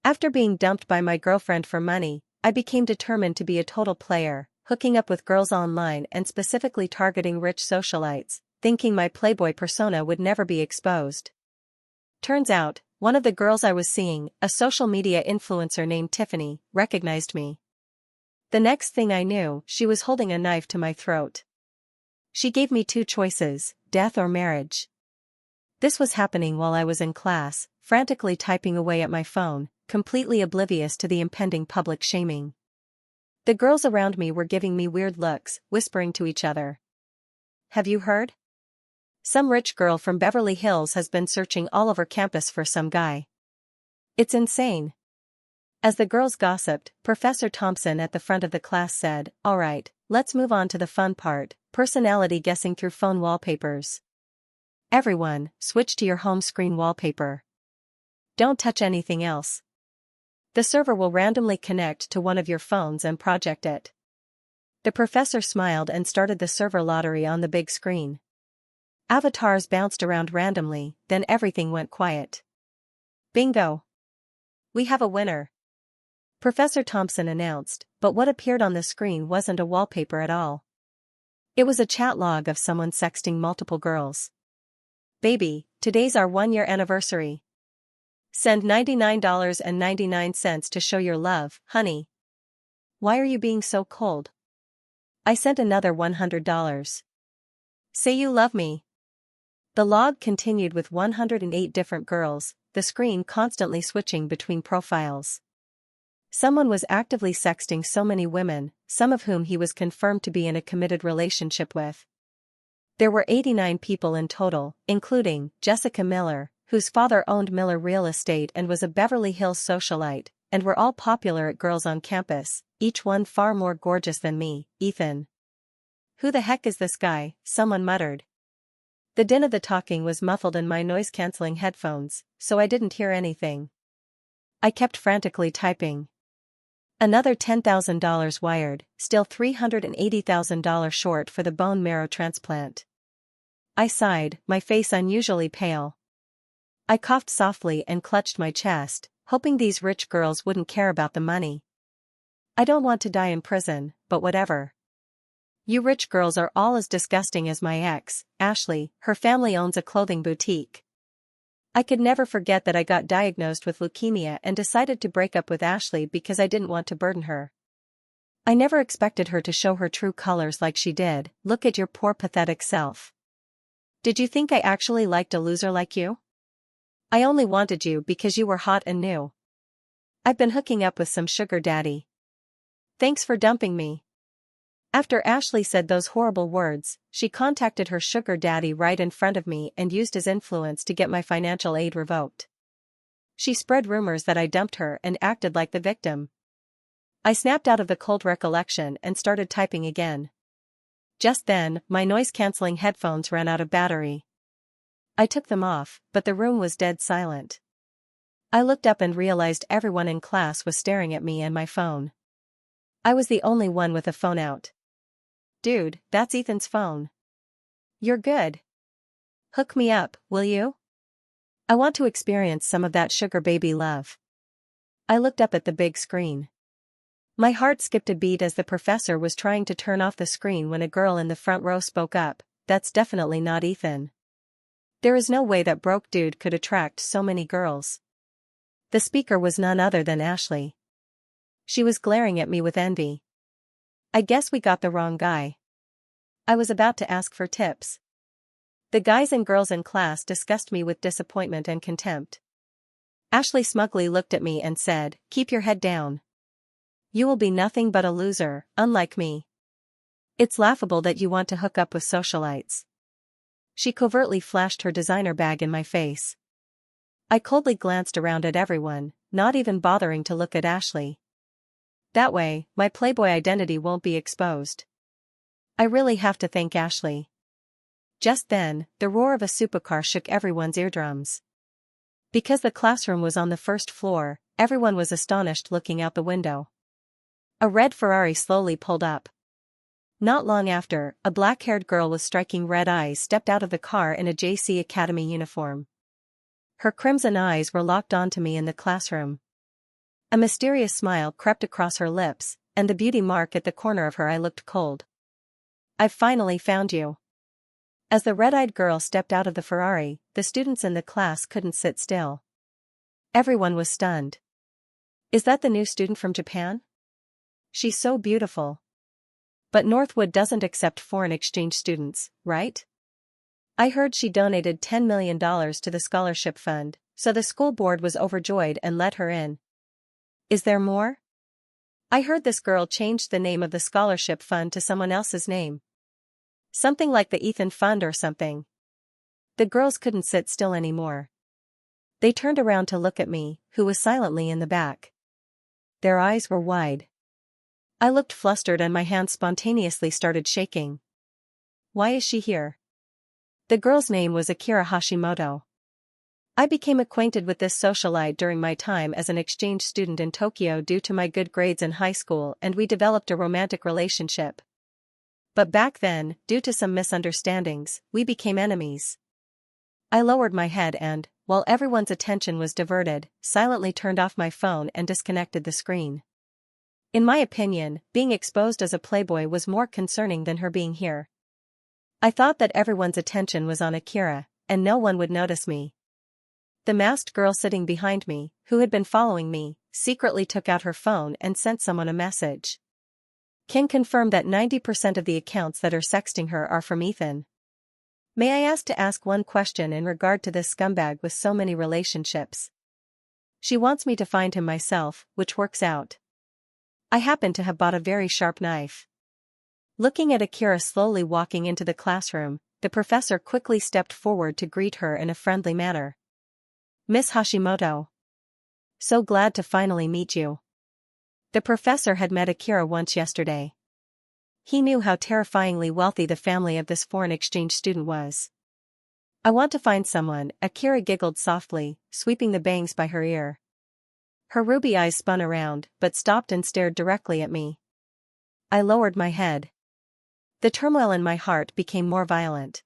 After being dumped by my girlfriend for money, I became determined to be a total player, hooking up with girls online and specifically targeting rich socialites, thinking my playboy persona would never be exposed. Turns out, one of the girls I was seeing, a social media influencer named Tiffany, recognized me. The next thing I knew, she was holding a knife to my throat. She gave me two choices, death or marriage. This was happening while I was in class, frantically typing away at my phone, completely oblivious to the impending public shaming. The girls around me were giving me weird looks, whispering to each other. "Have you heard? Some rich girl from Beverly Hills has been searching all over campus for some guy. It's insane." As the girls gossiped, Professor Thompson at the front of the class said, "All right, let's move on to the fun part, personality guessing through phone wallpapers. Everyone, switch to your home screen wallpaper. Don't touch anything else. The server will randomly connect to one of your phones and project it." The professor smiled and started the server lottery on the big screen. Avatars bounced around randomly, then everything went quiet. "Bingo! We have a winner," Professor Thompson announced, but what appeared on the screen wasn't a wallpaper at all. It was a chat log of someone sexting multiple girls. "Baby, today's our 1-year anniversary. Send $99.99 to show your love, honey. Why are you being so cold? I sent another $100. Say you love me." The log continued with 108 different girls, the screen constantly switching between profiles. Someone was actively sexting so many women, some of whom he was confirmed to be in a committed relationship with. There were 89 people in total, including Jessica Miller, whose father owned Miller Real Estate and was a Beverly Hills socialite, and were all popular at girls on campus, each one far more gorgeous than me, Ethan. "Who the heck is this guy?" someone muttered. The din of the talking was muffled in my noise-canceling headphones, so I didn't hear anything. I kept frantically typing. Another $10,000 wired, still $380,000 short for the bone marrow transplant. I sighed, my face unusually pale. I coughed softly and clutched my chest, hoping these rich girls wouldn't care about the money. I don't want to die in prison, but whatever. You rich girls are all as disgusting as my ex, Ashley. Her family owns a clothing boutique. I could never forget that I got diagnosed with leukemia and decided to break up with Ashley because I didn't want to burden her. I never expected her to show her true colors like she did. Look at your poor pathetic self. Did you think I actually liked a loser like you? I only wanted you because you were hot and new. I've been hooking up with some sugar daddy. Thanks for dumping me." After Ashley said those horrible words, she contacted her sugar daddy right in front of me and used his influence to get my financial aid revoked. She spread rumors that I dumped her and acted like the victim. I snapped out of the cold recollection and started typing again. Just then, my noise-canceling headphones ran out of battery. I took them off, but the room was dead silent. I looked up and realized everyone in class was staring at me and my phone. I was the only one with a phone out. "Dude, that's Ethan's phone. You're good. Hook me up, will you? I want to experience some of that sugar baby love." I looked up at the big screen. My heart skipped a beat as the professor was trying to turn off the screen when a girl in the front row spoke up. "That's definitely not Ethan. There is no way that broke dude could attract so many girls." The speaker was none other than Ashley. She was glaring at me with envy. "I guess we got the wrong guy." I was about to ask for tips. The guys and girls in class discussed me with disappointment and contempt. Ashley smugly looked at me and said, "Keep your head down. You will be nothing but a loser, unlike me. It's laughable that you want to hook up with socialites." She covertly flashed her designer bag in my face. I coldly glanced around at everyone, not even bothering to look at Ashley. That way, my Playboy identity won't be exposed. I really have to thank Ashley. Just then, the roar of a supercar shook everyone's eardrums. Because the classroom was on the first floor, everyone was astonished looking out the window. A red Ferrari slowly pulled up. Not long after, a black-haired girl with striking red eyes stepped out of the car in a JC Academy uniform. Her crimson eyes were locked onto me in the classroom. A mysterious smile crept across her lips, and the beauty mark at the corner of her eye looked cold. "I've finally found you." As the red-eyed girl stepped out of the Ferrari, the students in the class couldn't sit still. Everyone was stunned. "Is that the new student from Japan? She's so beautiful." "But Northwood doesn't accept foreign exchange students, right? I heard she donated $10 million to the scholarship fund, so the school board was overjoyed and let her in." "Is there more?" "I heard this girl changed the name of the scholarship fund to someone else's name. Something like the Ethan Fund or something." The girls couldn't sit still anymore. They turned around to look at me, who was silently in the back. Their eyes were wide. I looked flustered and my hands spontaneously started shaking. "Why is she here?" The girl's name was Akira Hashimoto. I became acquainted with this socialite during my time as an exchange student in Tokyo due to my good grades in high school, and we developed a romantic relationship. But back then, due to some misunderstandings, we became enemies. I lowered my head and, while everyone's attention was diverted, silently turned off my phone and disconnected the screen. In my opinion, being exposed as a playboy was more concerning than her being here. I thought that everyone's attention was on Akira, and no one would notice me. The masked girl sitting behind me, who had been following me, secretly took out her phone and sent someone a message. "Can confirm that 90% of the accounts that are sexting her are from Ethan. May I ask one question in regard to this scumbag with so many relationships? She wants me to find him myself, which works out. I happen to have bought a very sharp knife." Looking at Akira slowly walking into the classroom, the professor quickly stepped forward to greet her in a friendly manner. "Miss Hashimoto. So glad to finally meet you." The professor had met Akira once yesterday. He knew how terrifyingly wealthy the family of this foreign exchange student was. "I want to find someone," Akira giggled softly, sweeping the bangs by her ear. Her ruby eyes spun around, but stopped and stared directly at me. I lowered my head. The turmoil in my heart became more violent.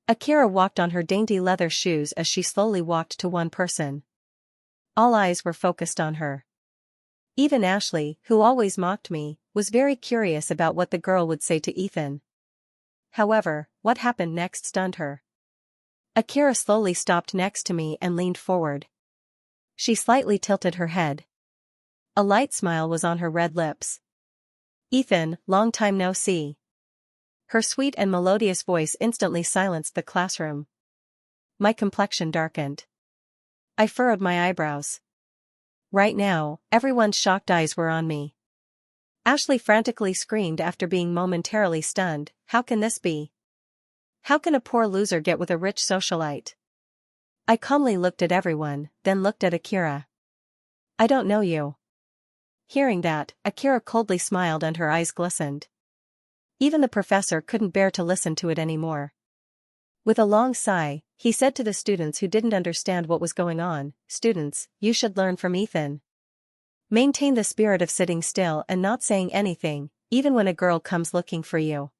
Akira walked on her dainty leather shoes as she slowly walked to one person. All eyes were focused on her. Even Ashley, who always mocked me, was very curious about what the girl would say to Ethan. However, what happened next stunned her. Akira slowly stopped next to me and leaned forward. She slightly tilted her head. A light smile was on her red lips. "Ethan, long time no see." Her sweet and melodious voice instantly silenced the classroom. My complexion darkened. I furrowed my eyebrows. Right now, everyone's shocked eyes were on me. Ashley frantically screamed after being momentarily stunned, "How can this be? How can a poor loser get with a rich socialite?" I calmly looked at everyone, then looked at Akira. "I don't know you." Hearing that, Akira coldly smiled and her eyes glistened. Even the professor couldn't bear to listen to it anymore. With a long sigh, he said to the students who didn't understand what was going on, "Students, you should learn from Ethan. Maintain the spirit of sitting still and not saying anything, even when a girl comes looking for you.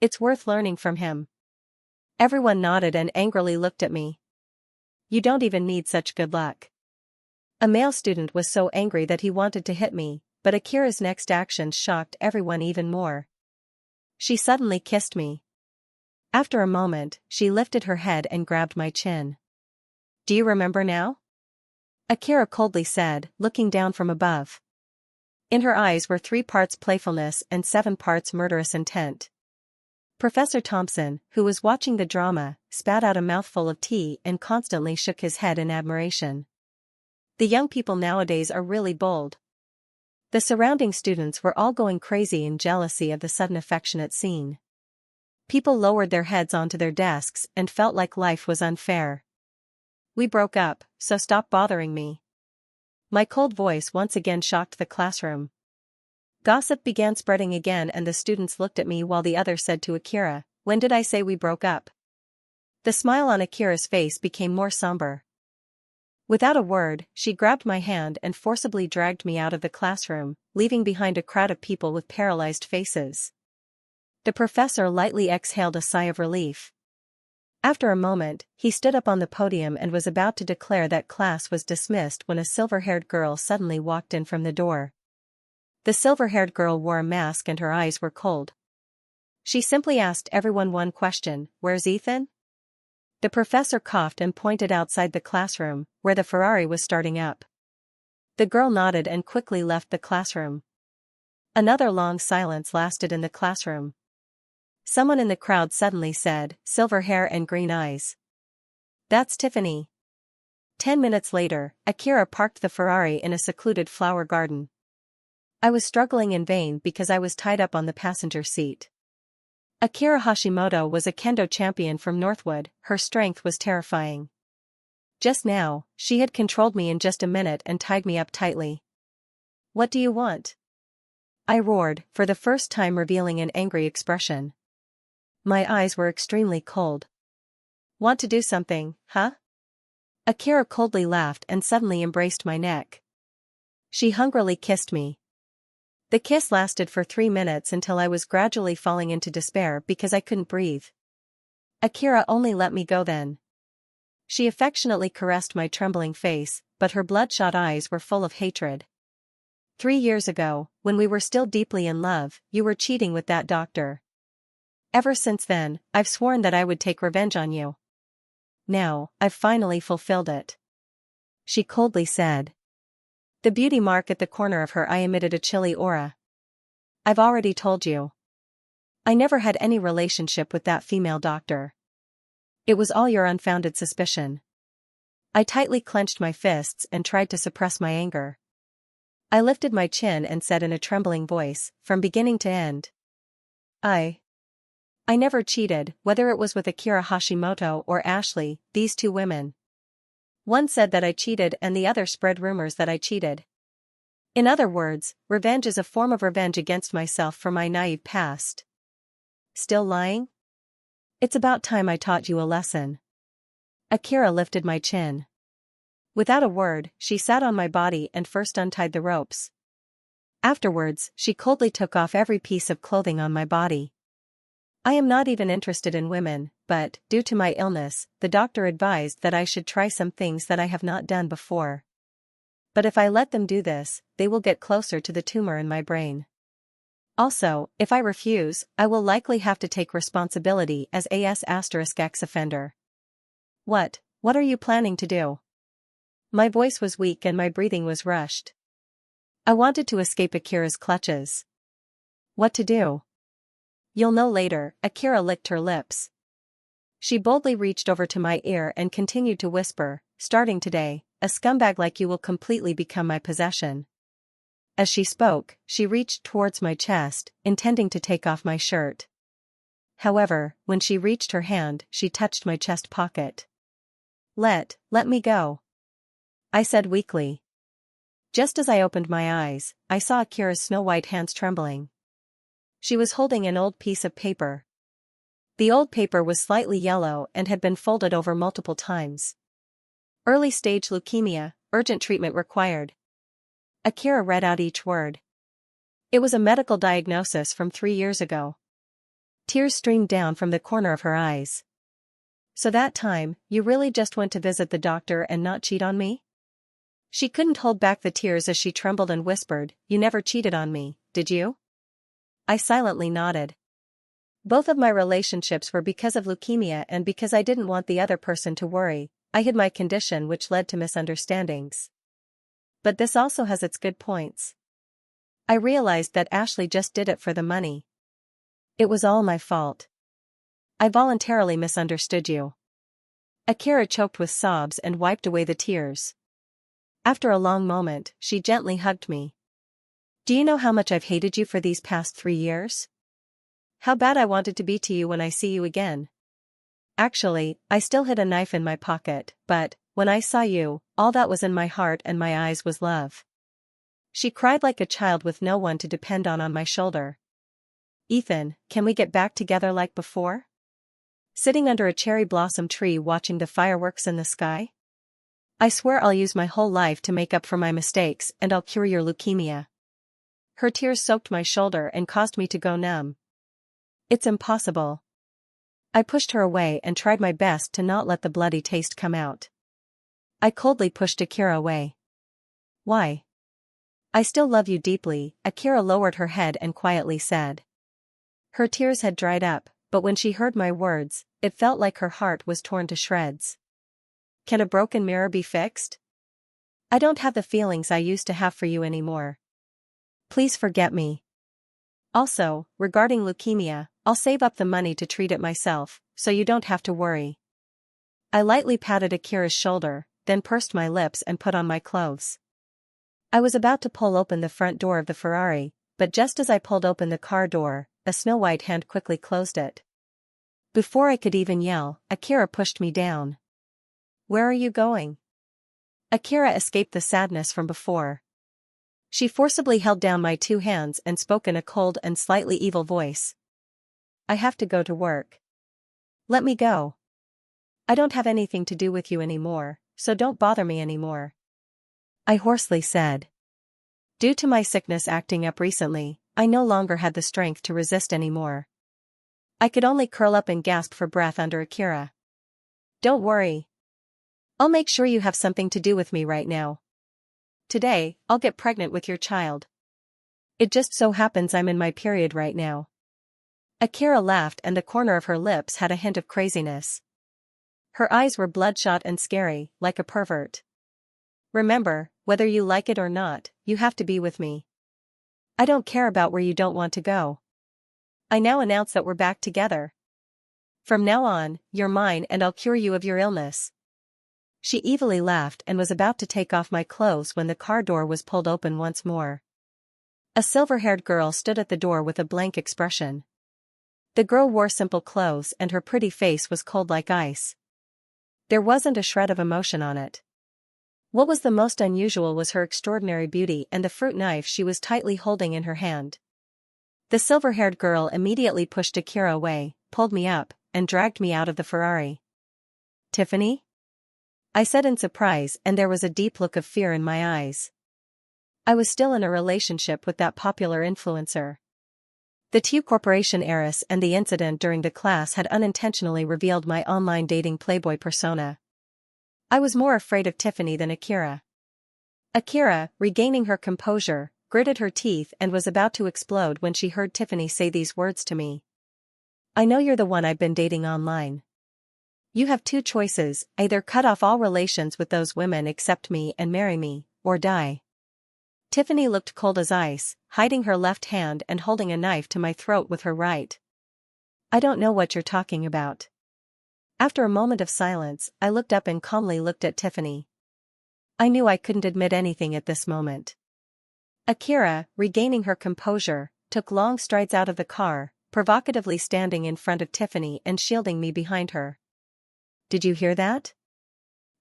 It's worth learning from him." Everyone nodded and angrily looked at me. "You don't even need such good luck." A male student was so angry that he wanted to hit me, but Akira's next actions shocked everyone even more. She suddenly kissed me. After a moment, she lifted her head and grabbed my chin. "Do you remember now?" Akira coldly said, looking down from above. In her eyes were 3 parts playfulness and 7 parts murderous intent. Professor Thompson, who was watching the drama, spat out a mouthful of tea and constantly shook his head in admiration. The young people nowadays are really bold. The surrounding students were all going crazy in jealousy of the sudden affectionate scene. People lowered their heads onto their desks and felt like life was unfair. "We broke up, so stop bothering me." My cold voice once again shocked the classroom. Gossip began spreading again and the students looked at me while the others said to Akira, "When did I say we broke up?" The smile on Akira's face became more somber. Without a word, she grabbed my hand and forcibly dragged me out of the classroom, leaving behind a crowd of people with paralyzed faces. The professor lightly exhaled a sigh of relief. After a moment, he stood up on the podium and was about to declare that class was dismissed when a silver-haired girl suddenly walked in from the door. The silver-haired girl wore a mask and her eyes were cold. She simply asked everyone one question: "Where's Ethan?" The professor coughed and pointed outside the classroom, where the Ferrari was starting up. The girl nodded and quickly left the classroom. Another long silence lasted in the classroom. Someone in the crowd suddenly said, "Silver hair and green eyes. That's Tiffany." 10 minutes later, Akira parked the Ferrari in a secluded flower garden. I was struggling in vain because I was tied up on the passenger seat. Akira Hashimoto was a kendo champion from Northwood. Her strength was terrifying. Just now, she had controlled me in just a minute and tied me up tightly. "What do you want?" I roared, for the first time revealing an angry expression. My eyes were extremely cold. "Want to do something, huh?" Akira coldly laughed and suddenly embraced my neck. She hungrily kissed me. The kiss lasted for 3 minutes until I was gradually falling into despair because I couldn't breathe. Akira only let me go then. She affectionately caressed my trembling face, but her bloodshot eyes were full of hatred. 3 years ago, when we were still deeply in love, you were cheating with that doctor. Ever since then, I've sworn that I would take revenge on you. Now, I've finally fulfilled it," she coldly said. The beauty mark at the corner of her eye emitted a chilly aura. "I've already told you. I never had any relationship with that female doctor. It was all your unfounded suspicion." I tightly clenched my fists and tried to suppress my anger. I lifted my chin and said in a trembling voice, from beginning to end, I never cheated, whether it was with Akira Hashimoto or Ashley, these two women. One said that I cheated and the other spread rumors that I cheated. In other words, revenge is a form of revenge against myself for my naive past. Still lying? It's about time I taught you a lesson. Akira lifted my chin. Without a word, she sat on my body and first untied the ropes. Afterwards, she coldly took off every piece of clothing on my body. I am not even interested in women, but, due to my illness, the doctor advised that I should try some things that I have not done before. But if I let them do this, they will get closer to the tumor in my brain. Also, if I refuse, I will likely have to take responsibility as AS** ex-offender. What are you planning to do? My voice was weak and my breathing was rushed. I wanted to escape Akira's clutches. What to do? You'll know later. Akira licked her lips. She boldly reached over to my ear and continued to whisper, "Starting today, a scumbag like you will completely become my possession." As she spoke, she reached towards my chest, intending to take off my shirt. However, when she reached her hand, she touched my chest pocket. Let me go," I said weakly. Just as I opened my eyes, I saw Akira's snow-white hands trembling. She was holding an old piece of paper. The old paper was slightly yellow and had been folded over multiple times. "Early-stage leukemia, urgent treatment required." Akira read out each word. It was a medical diagnosis from 3 years ago. Tears streamed down from the corner of her eyes. "So that time, you really just went to visit the doctor and not cheat on me?" She couldn't hold back the tears as she trembled and whispered, "You never cheated on me, did you?" I silently nodded. Both of my relationships were because of leukemia and because I didn't want the other person to worry. I hid my condition, which led to misunderstandings. But this also has its good points. I realized that Ashley just did it for the money. It was all my fault. I voluntarily misunderstood you. Akira choked with sobs and wiped away the tears. After a long moment, she gently hugged me. "Do you know how much I've hated you for these past 3 years? How bad I wanted to be to you when I see you again. Actually, I still hid a knife in my pocket, but, when I saw you, all that was in my heart and my eyes was love." She cried like a child with no one to depend on my shoulder. "Ethan, can we get back together like before? Sitting under a cherry blossom tree watching the fireworks in the sky? I swear I'll use my whole life to make up for my mistakes and I'll cure your leukemia." Her tears soaked my shoulder and caused me to go numb. "It's impossible." I pushed her away and tried my best to not let the bloody taste come out. I coldly pushed Akira away. Why? I still love you deeply, Akira lowered her head and quietly said. Her tears had dried up, but when she heard my words, it felt like her heart was torn to shreds. Can a broken mirror be fixed? I don't have the feelings I used to have for you anymore. Please forget me. Also, regarding leukemia, I'll save up the money to treat it myself, so you don't have to worry. I lightly patted Akira's shoulder, then pursed my lips and put on my clothes. I was about to pull open the front door of the Ferrari, but just as I pulled open the car door, a snow-white hand quickly closed it. Before I could even yell, Akira pushed me down. Where are you going? Akira escaped the sadness from before. She forcibly held down my two hands and spoke in a cold and slightly evil voice. I have to go to work. Let me go. I don't have anything to do with you anymore, so don't bother me anymore. I hoarsely said. Due to my sickness acting up recently, I no longer had the strength to resist anymore. I could only curl up and gasp for breath under Akira. Don't worry. I'll make sure you have something to do with me right now. Today, I'll get pregnant with your child. It just so happens I'm in my period right now. Akira laughed and the corner of her lips had a hint of craziness. Her eyes were bloodshot and scary, like a pervert. Remember, whether you like it or not, you have to be with me. I don't care about where you don't want to go. I now announce that we're back together. From now on, you're mine and I'll cure you of your illness. She evilly laughed and was about to take off my clothes when the car door was pulled open once more. A silver-haired girl stood at the door with a blank expression. The girl wore simple clothes and her pretty face was cold like ice. There wasn't a shred of emotion on it. What was the most unusual was her extraordinary beauty and the fruit knife she was tightly holding in her hand. The silver-haired girl immediately pushed Akira away, pulled me up, and dragged me out of the Ferrari. Tiffany? I said in surprise and there was a deep look of fear in my eyes. I was still in a relationship with that popular influencer. The Tea Corporation heiress and the incident during the class had unintentionally revealed my online dating playboy persona. I was more afraid of Tiffany than Akira. Akira, regaining her composure, gritted her teeth and was about to explode when she heard Tiffany say these words to me. I know you're the one I've been dating online. You have two choices, either cut off all relations with those women except me and marry me, or die. Tiffany looked cold as ice, hiding her left hand and holding a knife to my throat with her right. I don't know what you're talking about. After a moment of silence, I looked up and calmly looked at Tiffany. I knew I couldn't admit anything at this moment. Akira, regaining her composure, took long strides out of the car, provocatively standing in front of Tiffany and shielding me behind her. Did you hear that?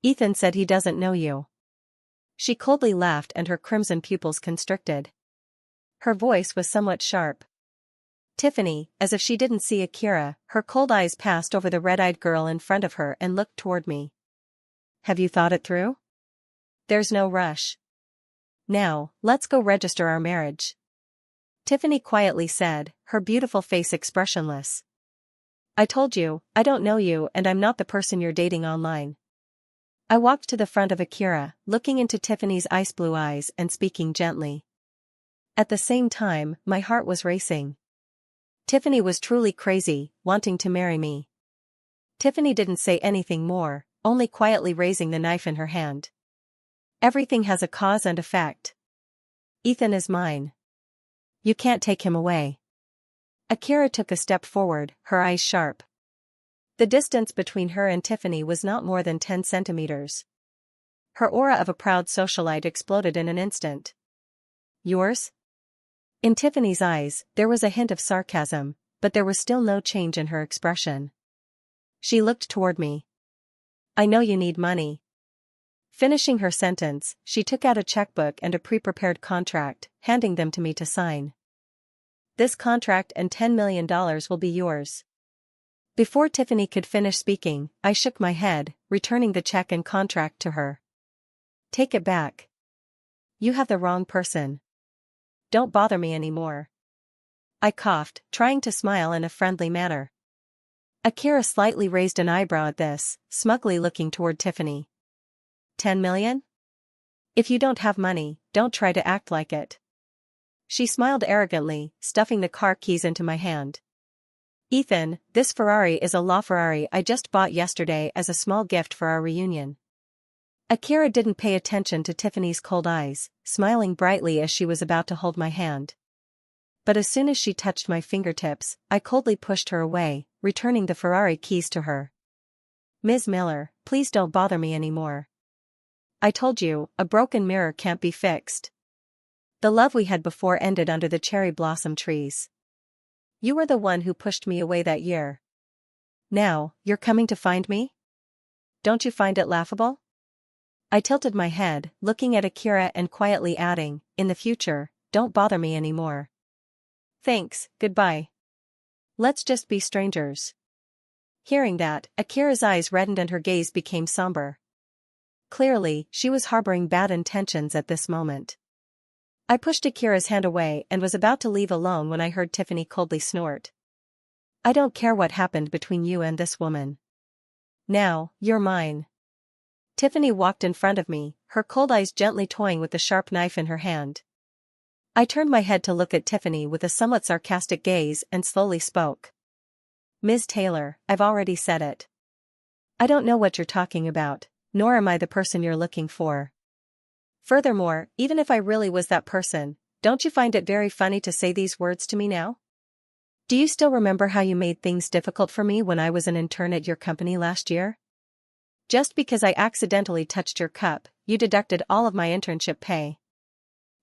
Ethan said he doesn't know you. She coldly laughed and her crimson pupils constricted. Her voice was somewhat sharp. Tiffany, as if she didn't see Akira, her cold eyes passed over the red-eyed girl in front of her and looked toward me. Have you thought it through? There's no rush. Now, let's go register our marriage. Tiffany quietly said, her beautiful face expressionless. I told you, I don't know you and I'm not the person you're dating online. I walked to the front of Akira, looking into Tiffany's ice blue eyes and speaking gently. At the same time, my heart was racing. Tiffany was truly crazy, wanting to marry me. Tiffany didn't say anything more, only quietly raising the knife in her hand. Everything has a cause and effect. Ethan is mine. You can't take him away. Akira took a step forward, her eyes sharp. The distance between her and Tiffany was not more than 10 centimeters. Her aura of a proud socialite exploded in an instant. Yours? In Tiffany's eyes, there was a hint of sarcasm, but there was still no change in her expression. She looked toward me. I know you need money. Finishing her sentence, she took out a checkbook and a pre-prepared contract, handing them to me to sign. This contract and $10 million will be yours. Before Tiffany could finish speaking, I shook my head, returning the check and contract to her. Take it back. You have the wrong person. Don't bother me anymore. I coughed, trying to smile in a friendly manner. Akira slightly raised an eyebrow at this, smugly looking toward Tiffany. 10 million? If you don't have money, don't try to act like it. She smiled arrogantly, stuffing the car keys into my hand. Ethan, this Ferrari is a LaFerrari I just bought yesterday as a small gift for our reunion. Akira didn't pay attention to Tiffany's cold eyes, smiling brightly as she was about to hold my hand. But as soon as she touched my fingertips, I coldly pushed her away, returning the Ferrari keys to her. Ms. Miller, please don't bother me anymore. I told you, a broken mirror can't be fixed. The love we had before ended under the cherry blossom trees. You were the one who pushed me away that year. Now, you're coming to find me? Don't you find it laughable? I tilted my head, looking at Akira and quietly adding, in the future, don't bother me anymore. Thanks, goodbye. Let's just be strangers. Hearing that, Akira's eyes reddened and her gaze became somber. Clearly, she was harboring bad intentions at this moment. I pushed Akira's hand away and was about to leave alone when I heard Tiffany coldly snort. I don't care what happened between you and this woman. Now, you're mine. Tiffany walked in front of me, her cold eyes gently toying with the sharp knife in her hand. I turned my head to look at Tiffany with a somewhat sarcastic gaze and slowly spoke. Ms. Taylor, I've already said it. I don't know what you're talking about, nor am I the person you're looking for. Furthermore, even if I really was that person, don't you find it very funny to say these words to me now? Do you still remember how you made things difficult for me when I was an intern at your company last year? Just because I accidentally touched your cup, you deducted all of my internship pay.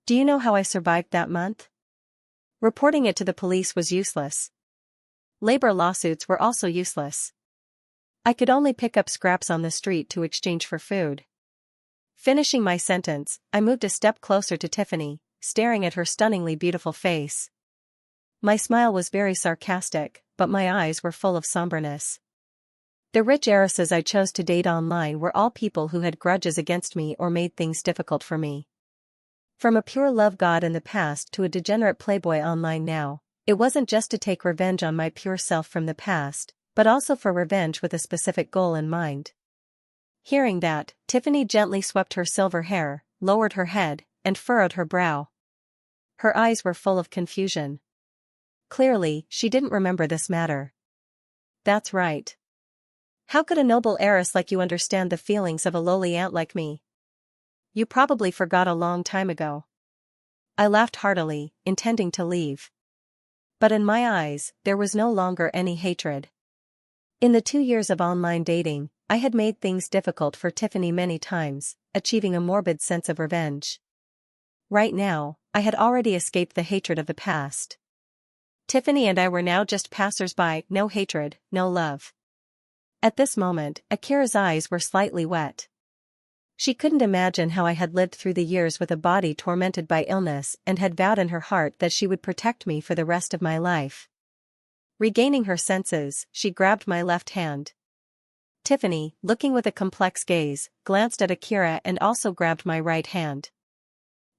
Do you know how I survived that month? Reporting it to the police was useless. Labor lawsuits were also useless. I could only pick up scraps on the street to exchange for food. Finishing my sentence, I moved a step closer to Tiffany, staring at her stunningly beautiful face. My smile was very sarcastic, but my eyes were full of somberness. The rich heiresses I chose to date online were all people who had grudges against me or made things difficult for me. From a pure love god in the past to a degenerate playboy online now, it wasn't just to take revenge on my pure self from the past, but also for revenge with a specific goal in mind. Hearing that, Tiffany gently swept her silver hair, lowered her head, and furrowed her brow. Her eyes were full of confusion. Clearly, she didn't remember this matter. That's right. How could a noble heiress like you understand the feelings of a lowly ant like me? You probably forgot a long time ago. I laughed heartily, intending to leave. But in my eyes, there was no longer any hatred. In the 2 years of online dating, I had made things difficult for Tiffany many times, achieving a morbid sense of revenge. Right now, I had already escaped the hatred of the past. Tiffany and I were now just passers-by, no hatred, no love. At this moment, Akira's eyes were slightly wet. She couldn't imagine how I had lived through the years with a body tormented by illness and had vowed in her heart that she would protect me for the rest of my life. Regaining her senses, she grabbed my left hand. Tiffany, looking with a complex gaze, glanced at Akira and also grabbed my right hand.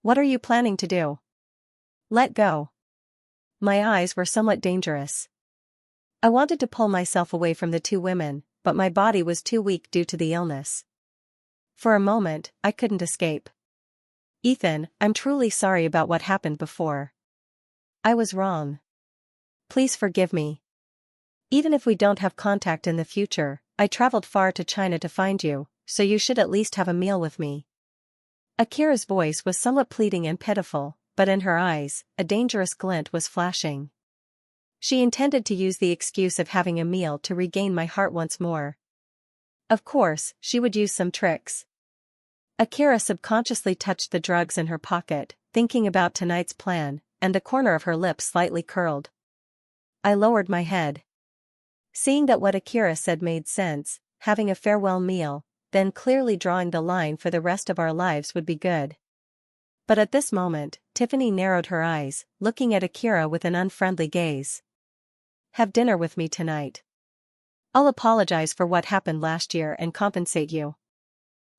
What are you planning to do? Let go. My eyes were somewhat dangerous. I wanted to pull myself away from the two women, but my body was too weak due to the illness. For a moment, I couldn't escape. Ethan, I'm truly sorry about what happened before. I was wrong. Please forgive me. Even if we don't have contact in the future, I traveled far to China to find you, so you should at least have a meal with me. Akira's voice was somewhat pleading and pitiful, but in her eyes, a dangerous glint was flashing. She intended to use the excuse of having a meal to regain my heart once more. Of course, she would use some tricks. Akira subconsciously touched the drugs in her pocket, thinking about tonight's plan, and the corner of her lips slightly curled. I lowered my head. Seeing that what Akira said made sense, having a farewell meal, then clearly drawing the line for the rest of our lives would be good. But at this moment, Tiffany narrowed her eyes, looking at Akira with an unfriendly gaze. Have dinner with me tonight. I'll apologize for what happened last year and compensate you.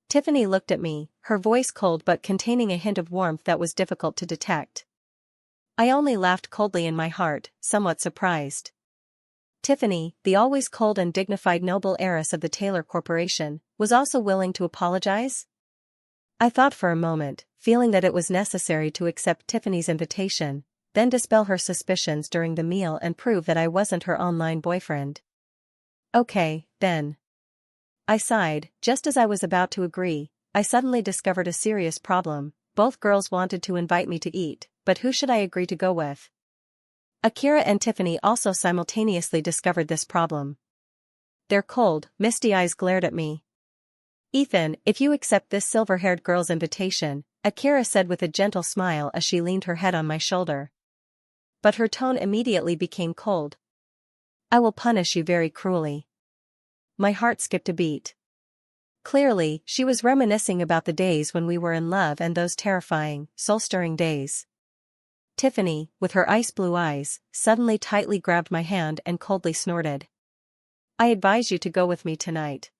Tiffany looked at me, her voice cold but containing a hint of warmth that was difficult to detect. I only laughed coldly in my heart, somewhat surprised. Tiffany, the always cold and dignified noble heiress of the Taylor Corporation, was also willing to apologize? I thought for a moment, feeling that it was necessary to accept Tiffany's invitation, then dispel her suspicions during the meal and prove that I wasn't her online boyfriend. Okay, then. I sighed. Just as I was about to agree, I suddenly discovered a serious problem. Both girls wanted to invite me to eat, but who should I agree to go with? Akira and Tiffany also simultaneously discovered this problem. Their cold, misty eyes glared at me. Ethan, if you accept this silver-haired girl's invitation, Akira said with a gentle smile as she leaned her head on my shoulder. But her tone immediately became cold. I will punish you very cruelly. My heart skipped a beat. Clearly, she was reminiscing about the days when we were in love and those terrifying, soul-stirring days. Tiffany, with her ice-blue eyes, suddenly tightly grabbed my hand and coldly snorted. I advise you to go with me tonight.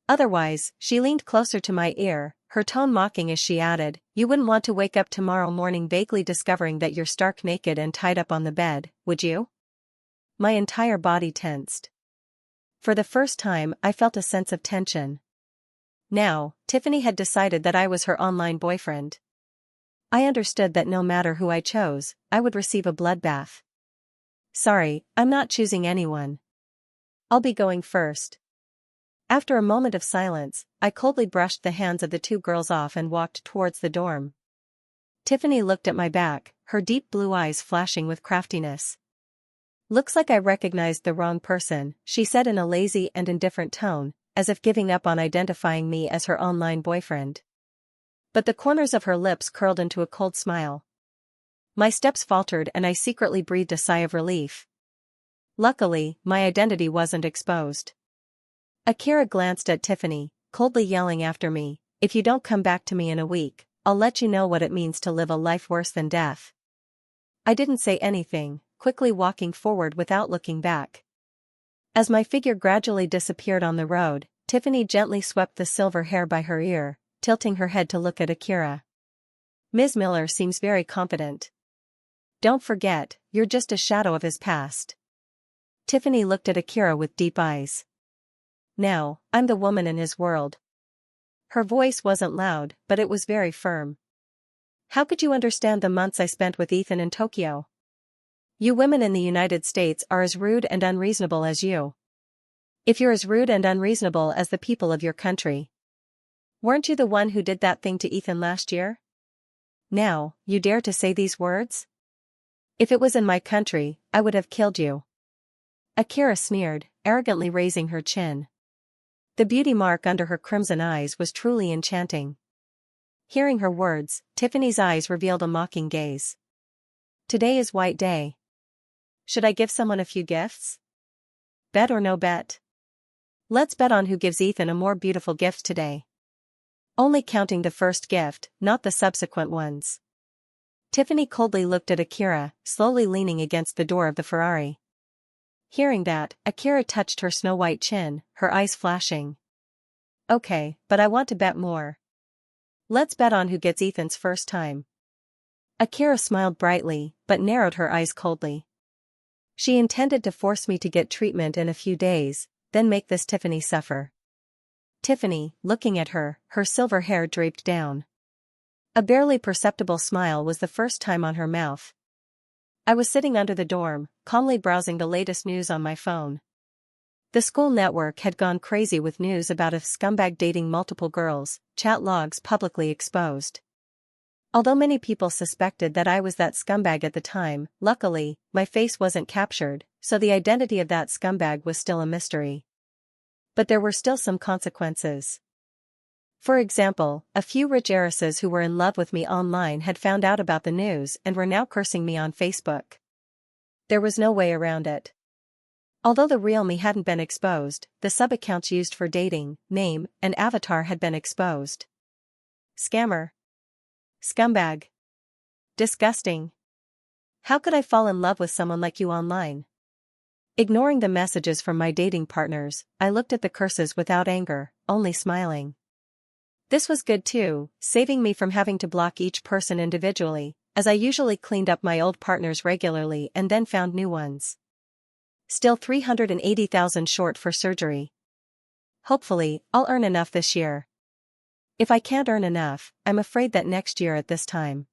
Otherwise, she leaned closer to my ear, her tone mocking as she added, you wouldn't want to wake up tomorrow morning vaguely discovering that you're stark naked and tied up on the bed, would you? My entire body tensed. For the first time, I felt a sense of tension. Now, Tiffany had decided that I was her online boyfriend. I understood that no matter who I chose, I would receive a bloodbath. Sorry, I'm not choosing anyone. I'll be going first. After a moment of silence, I coldly brushed the hands of the two girls off and walked towards the dorm. Tiffany looked at my back, her deep blue eyes flashing with craftiness. Looks like I recognized the wrong person, she said in a lazy and indifferent tone, as if giving up on identifying me as her online boyfriend. But the corners of her lips curled into a cold smile. My steps faltered and I secretly breathed a sigh of relief. Luckily, my identity wasn't exposed. Akira glanced at Tiffany, coldly yelling after me, if you don't come back to me in a week, I'll let you know what it means to live a life worse than death. I didn't say anything, quickly walking forward without looking back. As my figure gradually disappeared on the road, Tiffany gently swept the silver hair by her ear, tilting her head to look at Akira. Ms. Miller seems very confident. Don't forget, you're just a shadow of his past. Tiffany looked at Akira with deep eyes. Now, I'm the woman in his world. Her voice wasn't loud, but it was very firm. How could you understand the months I spent with Ethan in Tokyo? You women in the United States are as rude and unreasonable as you. If you're as rude and unreasonable as the people of your country. Weren't you the one who did that thing to Ethan last year? Now, you dare to say these words? If it was in my country, I would have killed you. Akira sneered, arrogantly raising her chin. The beauty mark under her crimson eyes was truly enchanting. Hearing her words, Tiffany's eyes revealed a mocking gaze. Today is White Day. Should I give someone a few gifts? Bet or no bet? Let's bet on who gives Ethan a more beautiful gift today. Only counting the first gift, not the subsequent ones. Tiffany coldly looked at Akira, slowly leaning against the door of the Ferrari. Hearing that, Akira touched her snow-white chin, her eyes flashing. Okay, but I want to bet more. Let's bet on who gets Ethan's first time. Akira smiled brightly, but narrowed her eyes coldly. She intended to force me to get treatment in a few days, then make this Tiffany suffer. Tiffany, looking at her, her silver hair draped down. A barely perceptible smile was the first time on her mouth. I was sitting under the dorm, calmly browsing the latest news on my phone. The school network had gone crazy with news about a scumbag dating multiple girls, chat logs publicly exposed. Although many people suspected that I was that scumbag at the time, luckily, my face wasn't captured, so the identity of that scumbag was still a mystery. But there were still some consequences. For example, a few rich heiresses who were in love with me online had found out about the news and were now cursing me on Facebook. There was no way around it. Although the real me hadn't been exposed, the sub-accounts used for dating, name, and avatar had been exposed. Scammer. Scumbag. Disgusting. How could I fall in love with someone like you online? Ignoring the messages from my dating partners, I looked at the curses without anger, only smiling. This was good too, saving me from having to block each person individually, as I usually cleaned up my old partners regularly and then found new ones. Still 380,000 short for surgery. Hopefully, I'll earn enough this year. If I can't earn enough, I'm afraid that next year at this time.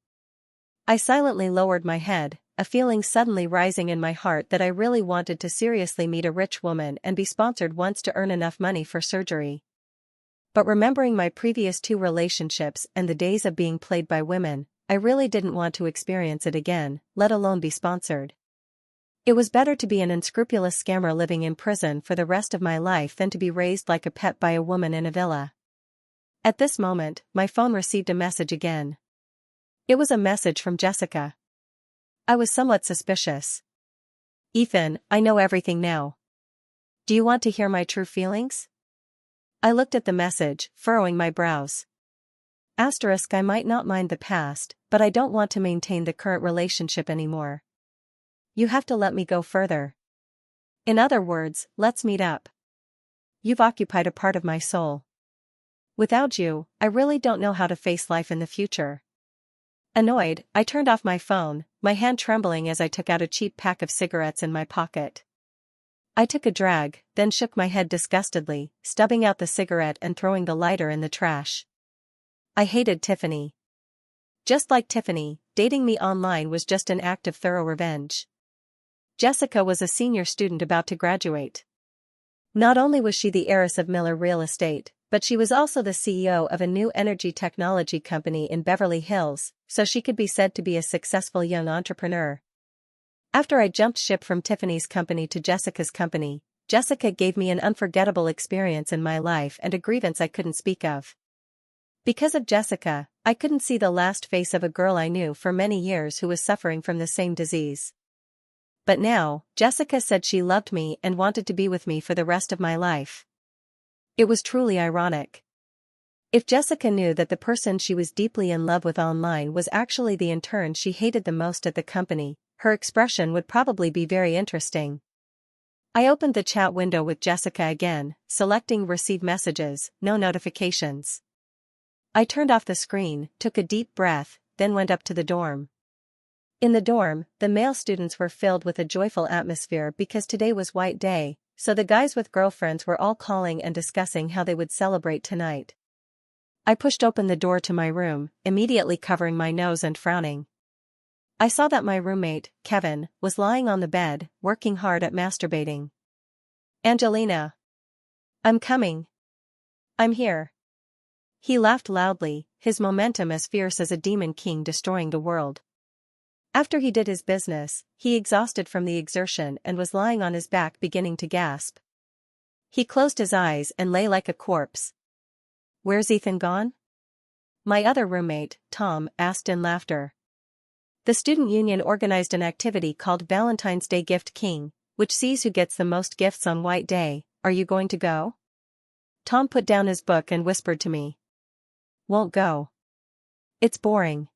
I silently lowered my head, a feeling suddenly rising in my heart that I really wanted to seriously meet a rich woman and be sponsored once to earn enough money for surgery. But remembering my previous 2 relationships and the days of being played by women, I really didn't want to experience it again, let alone be sponsored. It was better to be an unscrupulous scammer living in prison for the rest of my life than to be raised like a pet by a woman in a villa. At this moment, my phone received a message again. It was a message from Jessica. I was somewhat suspicious. "Ethan, I know everything now. Do you want to hear my true feelings?" I looked at the message, furrowing my brows. Asterisk, I might not mind the past, but I don't want to maintain the current relationship anymore. You have to let me go further. In other words, let's meet up. You've occupied a part of my soul. Without you, I really don't know how to face life in the future. Annoyed, I turned off my phone, my hand trembling as I took out a cheap pack of cigarettes in my pocket. I took a drag, then shook my head disgustedly, stubbing out the cigarette and throwing the lighter in the trash. I hated Tiffany. Just like Tiffany, dating me online was just an act of thorough revenge. Jessica was a senior student about to graduate. Not only was she the heiress of Miller Real Estate, but she was also the CEO of a new energy technology company in Beverly Hills, so she could be said to be a successful young entrepreneur. After I jumped ship from Tiffany's company to Jessica's company, Jessica gave me an unforgettable experience in my life and a grievance I couldn't speak of. Because of Jessica, I couldn't see the last face of a girl I knew for many years who was suffering from the same disease. But now, Jessica said she loved me and wanted to be with me for the rest of my life. It was truly ironic. If Jessica knew that the person she was deeply in love with online was actually the intern she hated the most at the company, her expression would probably be very interesting. I opened the chat window with Jessica again, selecting Receive Messages, No Notifications. I turned off the screen, took a deep breath, then went up to the dorm. In the dorm, the male students were filled with a joyful atmosphere because today was White Day, so the guys with girlfriends were all calling and discussing how they would celebrate tonight. I pushed open the door to my room, immediately covering my nose and frowning. I saw that my roommate, Kevin, was lying on the bed, working hard at masturbating. "Angelina. I'm coming. I'm here." He laughed loudly, his momentum as fierce as a demon king destroying the world. After he did his business, he exhausted from the exertion and was lying on his back beginning to gasp. He closed his eyes and lay like a corpse. "Where's Ethan gone?" my other roommate, Tom, asked in laughter. The student union organized an activity called Valentine's Day Gift King, which sees who gets the most gifts on White Day. "Are you going to go?" Tom put down his book and whispered to me. "Won't go. It's boring."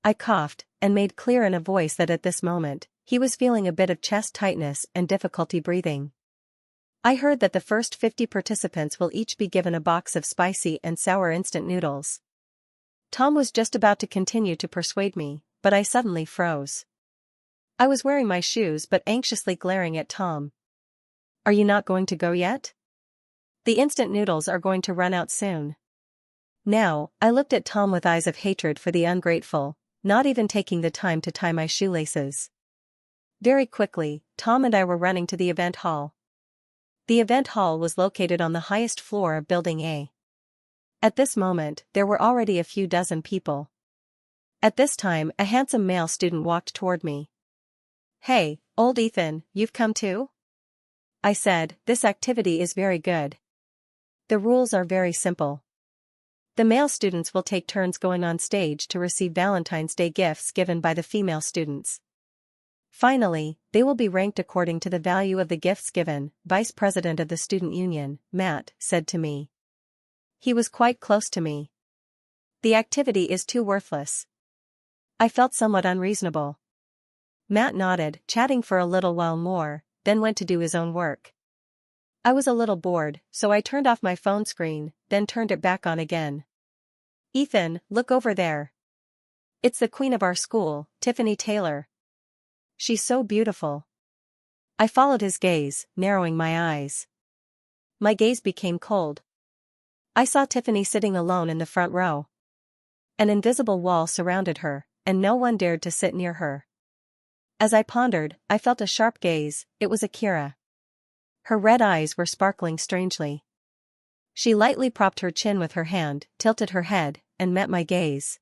I coughed, and made clear in a voice that at this moment, he was feeling a bit of chest tightness and difficulty breathing. I heard that the first 50 participants will each be given a box of spicy and sour instant noodles. Tom was just about to continue to persuade me, but I suddenly froze. I was wearing my shoes but anxiously glaring at Tom. "Are you not going to go yet? The instant noodles are going to run out soon." Now, I looked at Tom with eyes of hatred for the ungrateful, not even taking the time to tie my shoelaces. Very quickly, Tom and I were running to the event hall. The event hall was located on the highest floor of Building A. At this moment, there were already a few dozen people. At this time, a handsome male student walked toward me. "Hey, old Ethan, you've come too?" I said, "This activity is very good. The rules are very simple. The male students will take turns going on stage to receive Valentine's Day gifts given by the female students. Finally, they will be ranked according to the value of the gifts given," Vice President of the Student Union, Matt, said to me. He was quite close to me. "The activity is too worthless." I felt somewhat unreasonable. Matt nodded, chatting for a little while more, then went to do his own work. I was a little bored, so I turned off my phone screen, then turned it back on again. "Ethan, look over there. It's the queen of our school, Tiffany Taylor. She's so beautiful." I followed his gaze, narrowing my eyes. My gaze became cold. I saw Tiffany sitting alone in the front row. An invisible wall surrounded her, and no one dared to sit near her. As I pondered, I felt a sharp gaze. It was Akira. Her red eyes were sparkling strangely. She lightly propped her chin with her hand, tilted her head, and met my gaze.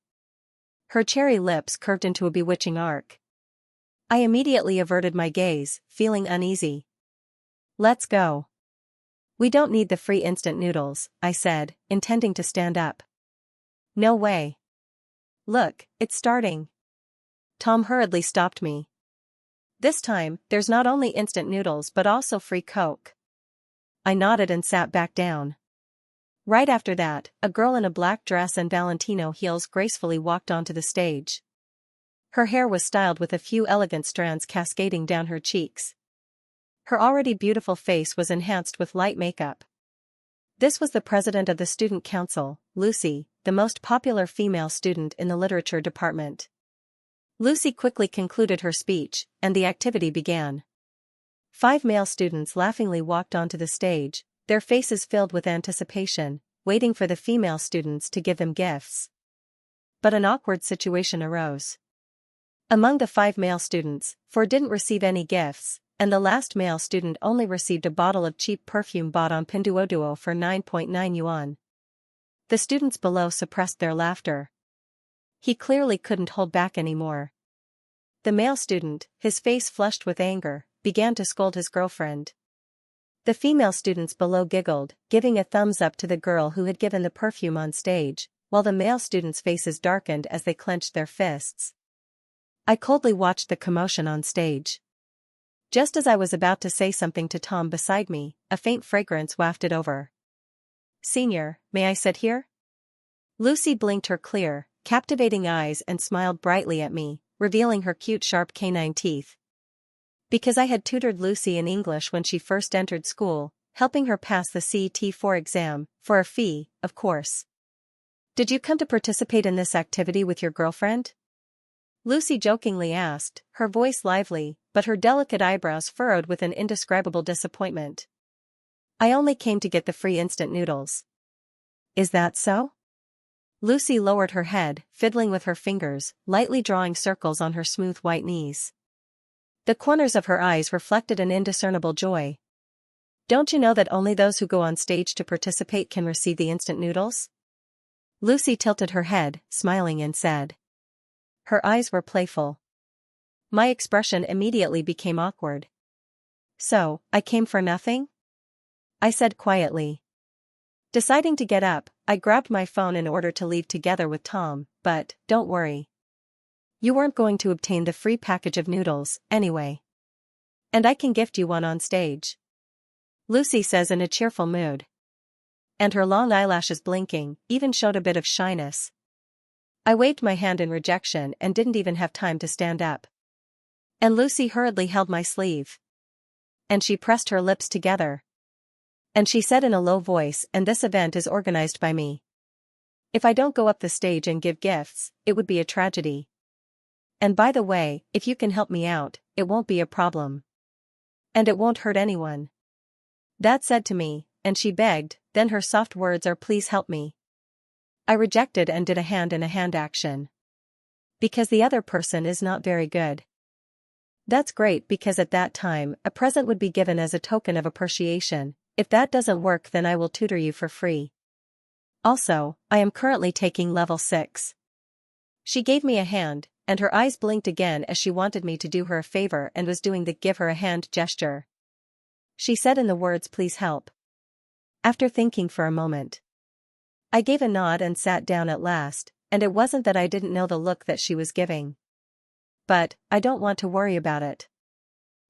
Her cherry lips curved into a bewitching arc. I immediately averted my gaze, feeling uneasy. "Let's go." "We don't need the free instant noodles," I said, intending to stand up. "No way. Look, it's starting." Tom hurriedly stopped me. "This time, there's not only instant noodles but also free Coke." I nodded and sat back down. Right after that, a girl in a black dress and Valentino heels gracefully walked onto the stage. Her hair was styled with a few elegant strands cascading down her cheeks. Her already beautiful face was enhanced with light makeup. This was the president of the student council, Lucy, the most popular female student in the literature department. Lucy quickly concluded her speech, and the activity began. 5 male students laughingly walked onto the stage, their faces filled with anticipation, waiting for the female students to give them gifts. But an awkward situation arose. Among the 5 male students, 4 didn't receive any gifts, and the last male student only received a bottle of cheap perfume bought on Pinduoduo for 9.9 yuan. The students below suppressed their laughter. He clearly couldn't hold back anymore. The male student, his face flushed with anger, began to scold his girlfriend. The female students below giggled, giving a thumbs up to the girl who had given the perfume on stage, while the male students' faces darkened as they clenched their fists. I coldly watched the commotion on stage. Just as I was about to say something to Tom beside me, a faint fragrance wafted over. "Senior, may I sit here?" Lucy blinked her clear, captivating eyes and smiled brightly at me, revealing her cute sharp canine teeth. Because I had tutored Lucy in English when she first entered school, helping her pass the CET4 exam, for a fee, of course. "Did you come to participate in this activity with your girlfriend?" Lucy jokingly asked, her voice lively, but her delicate eyebrows furrowed with an indescribable disappointment. "I only came to get the free instant noodles." "Is that so?" Lucy lowered her head, fiddling with her fingers, lightly drawing circles on her smooth white knees. The corners of her eyes reflected an indiscernible joy. "Don't you know that only those who go on stage to participate can receive the instant noodles?" Lucy tilted her head, smiling and said. Her eyes were playful. My expression immediately became awkward. "So, I came for nothing?" I said quietly. Deciding to get up, I grabbed my phone in order to leave together with Tom, but, don't worry. You weren't going to obtain the free package of noodles, anyway. And I can gift you one on stage. Lucy says in a cheerful mood. And her long eyelashes blinking, even showed a bit of shyness. I waved my hand in rejection and didn't even have time to stand up. And Lucy hurriedly held my sleeve. And she pressed her lips together. And she said in a low voice, "And this event is organized by me. If I don't go up the stage and give gifts, it would be a tragedy. And by the way, if you can help me out, it won't be a problem. And it won't hurt anyone." That said to me, and she begged, then her soft words are, "Please help me." I rejected and did a hand-in-a-hand action. Because the other person is not very good. That's great because at that time, a present would be given as a token of appreciation. If that doesn't work, then I will tutor you for free. Also, I am currently taking level 6. She gave me a hand, and her eyes blinked again as she wanted me to do her a favor and was doing the give her a hand gesture. She said in the words, "Please help." After thinking for a moment, I gave a nod and sat down at last, and it wasn't that I didn't know the look that she was giving. But, I don't want to worry about it.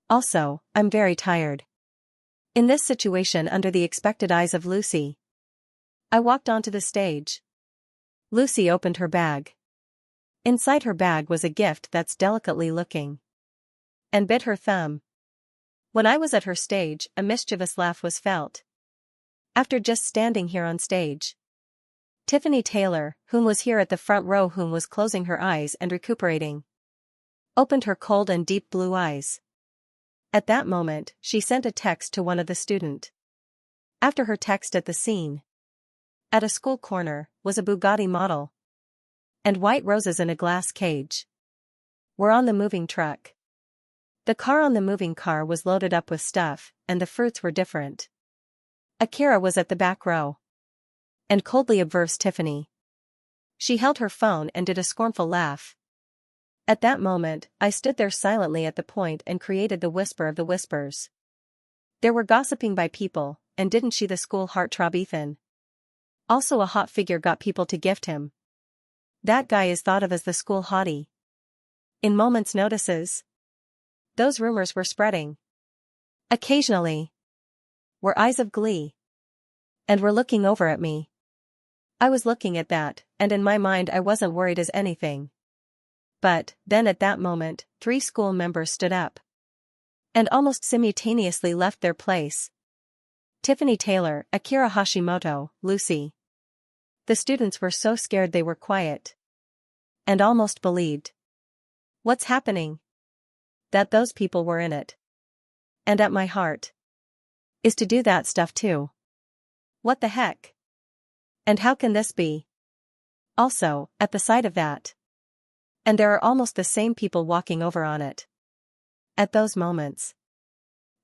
Also, I'm very tired. In this situation under the expected eyes of Lucy. I walked onto the stage. Lucy opened her bag. Inside her bag was a gift that's delicately looking. And bit her thumb. When I was at her stage, a mischievous laugh was felt. After just standing here on stage. Tiffany Taylor, whom was here at the front row, whom was closing her eyes and recuperating. Opened her cold and deep blue eyes. At that moment, she sent a text to one of the student. After her text at the scene. At a school corner, was a Bugatti model. And white roses in a glass cage. Were on the moving truck. The car on the moving car was loaded up with stuff, and the fruits were different. Akira was at the back row. And coldly observed Tiffany. She held her phone and did a scornful laugh. At that moment, I stood there silently at the point and created the whisper of the whispers. There were gossiping by people, and didn't she the school heartthrob Ethan? Also a hot figure got people to gift him. That guy is thought of as the school hottie. In moments notices. Those rumors were spreading. Occasionally. Were eyes of glee. And were looking over at me. I was looking at that, and in my mind I wasn't worried as anything. But, then at that moment, 3 school members stood up. And almost simultaneously left their place. Tiffany Taylor, Akira Hashimoto, Lucy. The students were so scared they were quiet. And almost believed. What's happening? That those people were in it. And at my heart. Is to do that stuff too. What the heck? And how can this be? Also, at the sight of that. And there are almost the same people walking over on it. At those moments.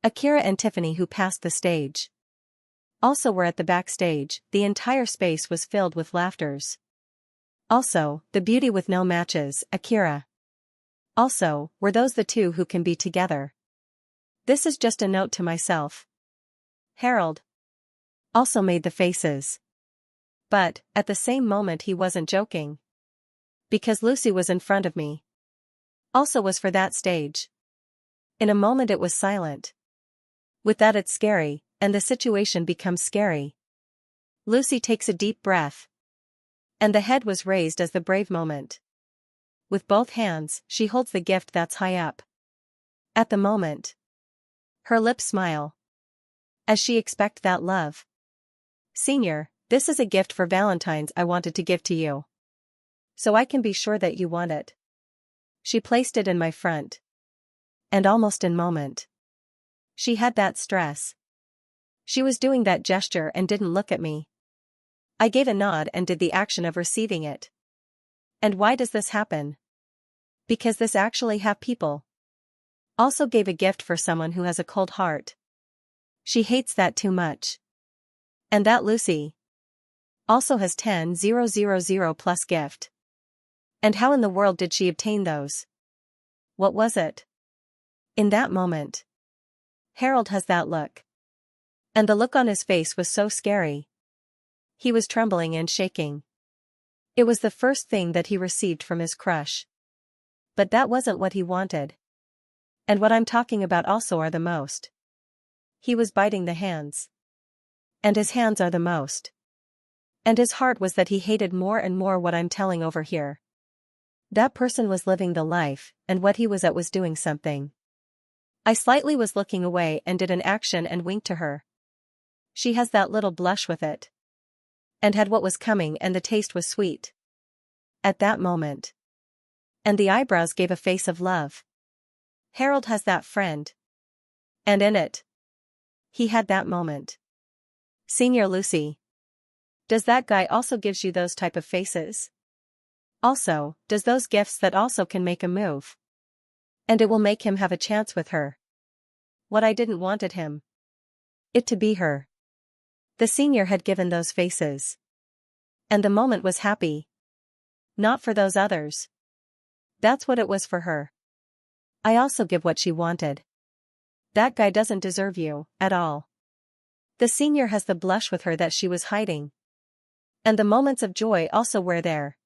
Akira and Tiffany who passed the stage. Also were at the backstage, the entire space was filled with laughters. Also, the beauty with no matches, Akira. Also, were those the two who can be together. This is just a note to myself. Harold. Also made the faces. But, at the same moment he wasn't joking. Because Lucy was in front of me. Also was for that stage. In a moment it was silent. With that it's scary, and the situation becomes scary. Lucy takes a deep breath. And the head was raised as the brave moment. With both hands, she holds the gift that's high up. At the moment. Her lips smile. As she expect that love. Senior, this is a gift for Valentine's I wanted to give to you. So I can be sure that you want it. She placed it in my front. And almost in moment. She had that stress. She was doing that gesture and didn't look at me. I gave a nod and did the action of receiving it. And why does this happen? Because this actually have people. Also gave a gift for someone who has a cold heart. She hates that too much. And that Lucy. Also has 10,000 plus gift. And how in the world did she obtain those? What was it? In that moment. Harold has that look. And the look on his face was so scary. He was trembling and shaking. It was the first thing that he received from his crush. But that wasn't what he wanted. And what I'm talking about also are the most. He was biting the hands. And his hands are the most. And his heart was that he hated more and more what I'm telling over here. That person was living the life, and what he was at was doing something. I slightly was looking away and did an action and winked to her. She has that little blush with it. And had what was coming and the taste was sweet. At that moment. And the eyebrows gave a face of love. Harold has that friend. And in it. He had that moment. Senior Lucy. Does that guy also gives you those type of faces? Also, does those gifts that also can make a move? And it will make him have a chance with her. What I didn't wanted him. It to be her. The senior had given those faces. And the moment was happy. Not for those others. That's what it was for her. I also give what she wanted. That guy doesn't deserve you, at all. The senior has the blush with her that she was hiding. And the moments of joy also were there.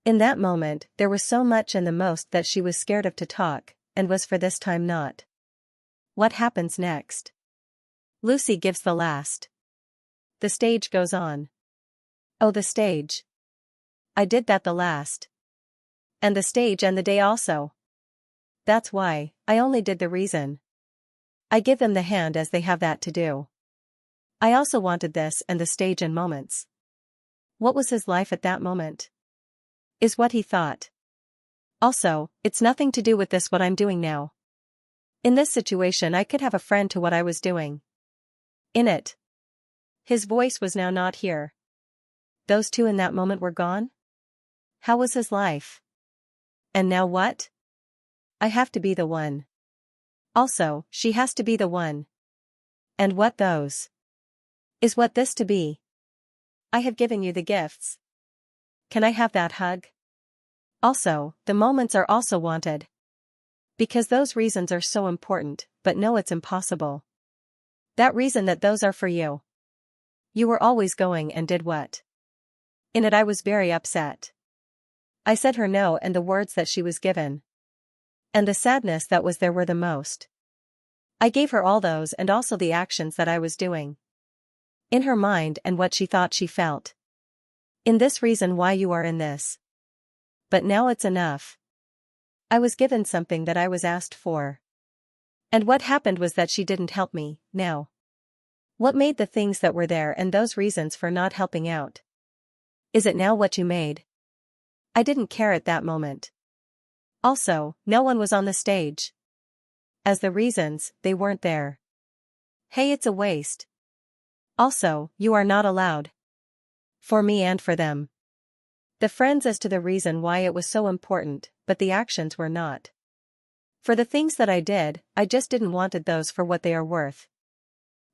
In that moment, there was so much and the most that she was scared of to talk, and was for this time not. What happens next? Lucy gives the last. The stage goes on. Oh, the stage. I did that the last. And the stage and the day also. That's why, I only did the reason. I give them the hand as they have that to do. I also wanted this and the stage and moments. What was his life at that moment? Is what he thought. Also, it's nothing to do with this what I'm doing now. In this situation I could have a friend to what I was doing. In it. His voice was now not here. Those two in that moment were gone? How was his life? And now what? I have to be the one. Also, she has to be the one. And what those? Is what this to be? I have given you the gifts. Can I have that hug? Also, the moments are also wanted. Because those reasons are so important, but no, it's impossible. That reason that those are for you. You were always going and did what? In it I was very upset. I said her no and the words that she was given. And the sadness that was there were the most. I gave her all those and also the actions that I was doing. In her mind and what she thought she felt. In this reason why you are in this. But now it's enough. I was given something that I was asked for. And what happened was that she didn't help me, now. What made the things that were there and those reasons for not helping out? Is it now what you made? I didn't care at that moment. Also, no one was on the stage. As the reasons, they weren't there. Hey, it's a waste. Also, you are not allowed. For me and for them. The friends as to the reason why it was so important, but the actions were not. For the things that I did, I just didn't wanted those for what they are worth.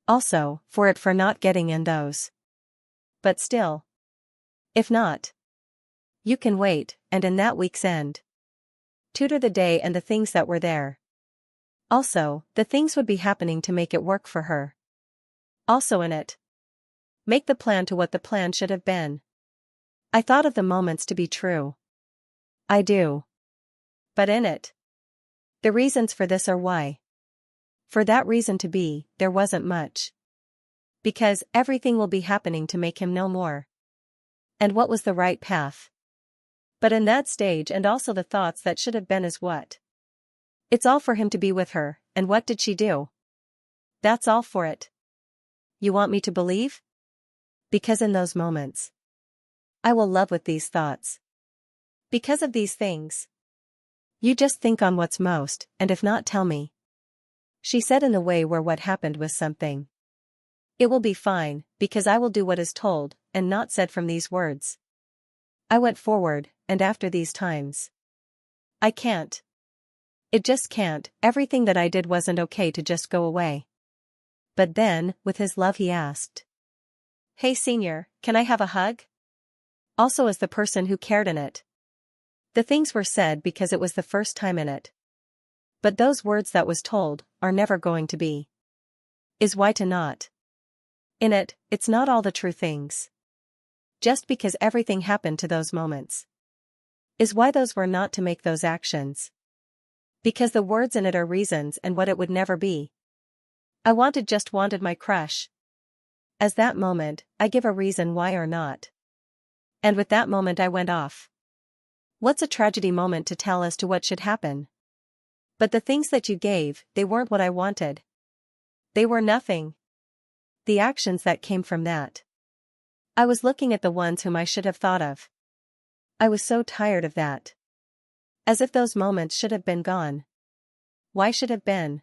Also, for it for not getting in those. But still. If not. You can wait, and in that week's end. Tutor the day and the things that were there. Also, the things would be happening to make it work for her. Also in it. Make the plan to what the plan should have been. I thought of the moments to be true. I do. But in it. The reasons for this are why. For that reason to be, there wasn't much. Because everything will be happening to make him no more. And what was the right path? But in that stage and also the thoughts that should have been is what? It's all for him to be with her, and what did she do? That's all for it. You want me to believe? Because in those moments. I will love with these thoughts. Because of these things. You just think on what's most, and if not tell me. She said in the way where what happened was something. It will be fine, because I will do what is told, and not said from these words. I went forward, and after these times. I can't. It just can't, everything that I did wasn't okay to just go away. But then, with his love he asked. Hey senior, can I have a hug? Also as the person who cared in it. The things were said because it was the first time in it. But those words that was told, are never going to be. Is why to not. In it, it's not all the true things. Just because everything happened to those moments. Is why those were not to make those actions. Because the words in it are reasons and what it would never be. I wanted my crush. As that moment, I give a reason why or not. And with that moment I went off. What's a tragedy moment to tell as to what should happen? But the things that you gave, they weren't what I wanted. They were nothing. The actions that came from that. I was looking at the ones whom I should have thought of. I was so tired of that. As if those moments should have been gone. Why should have been?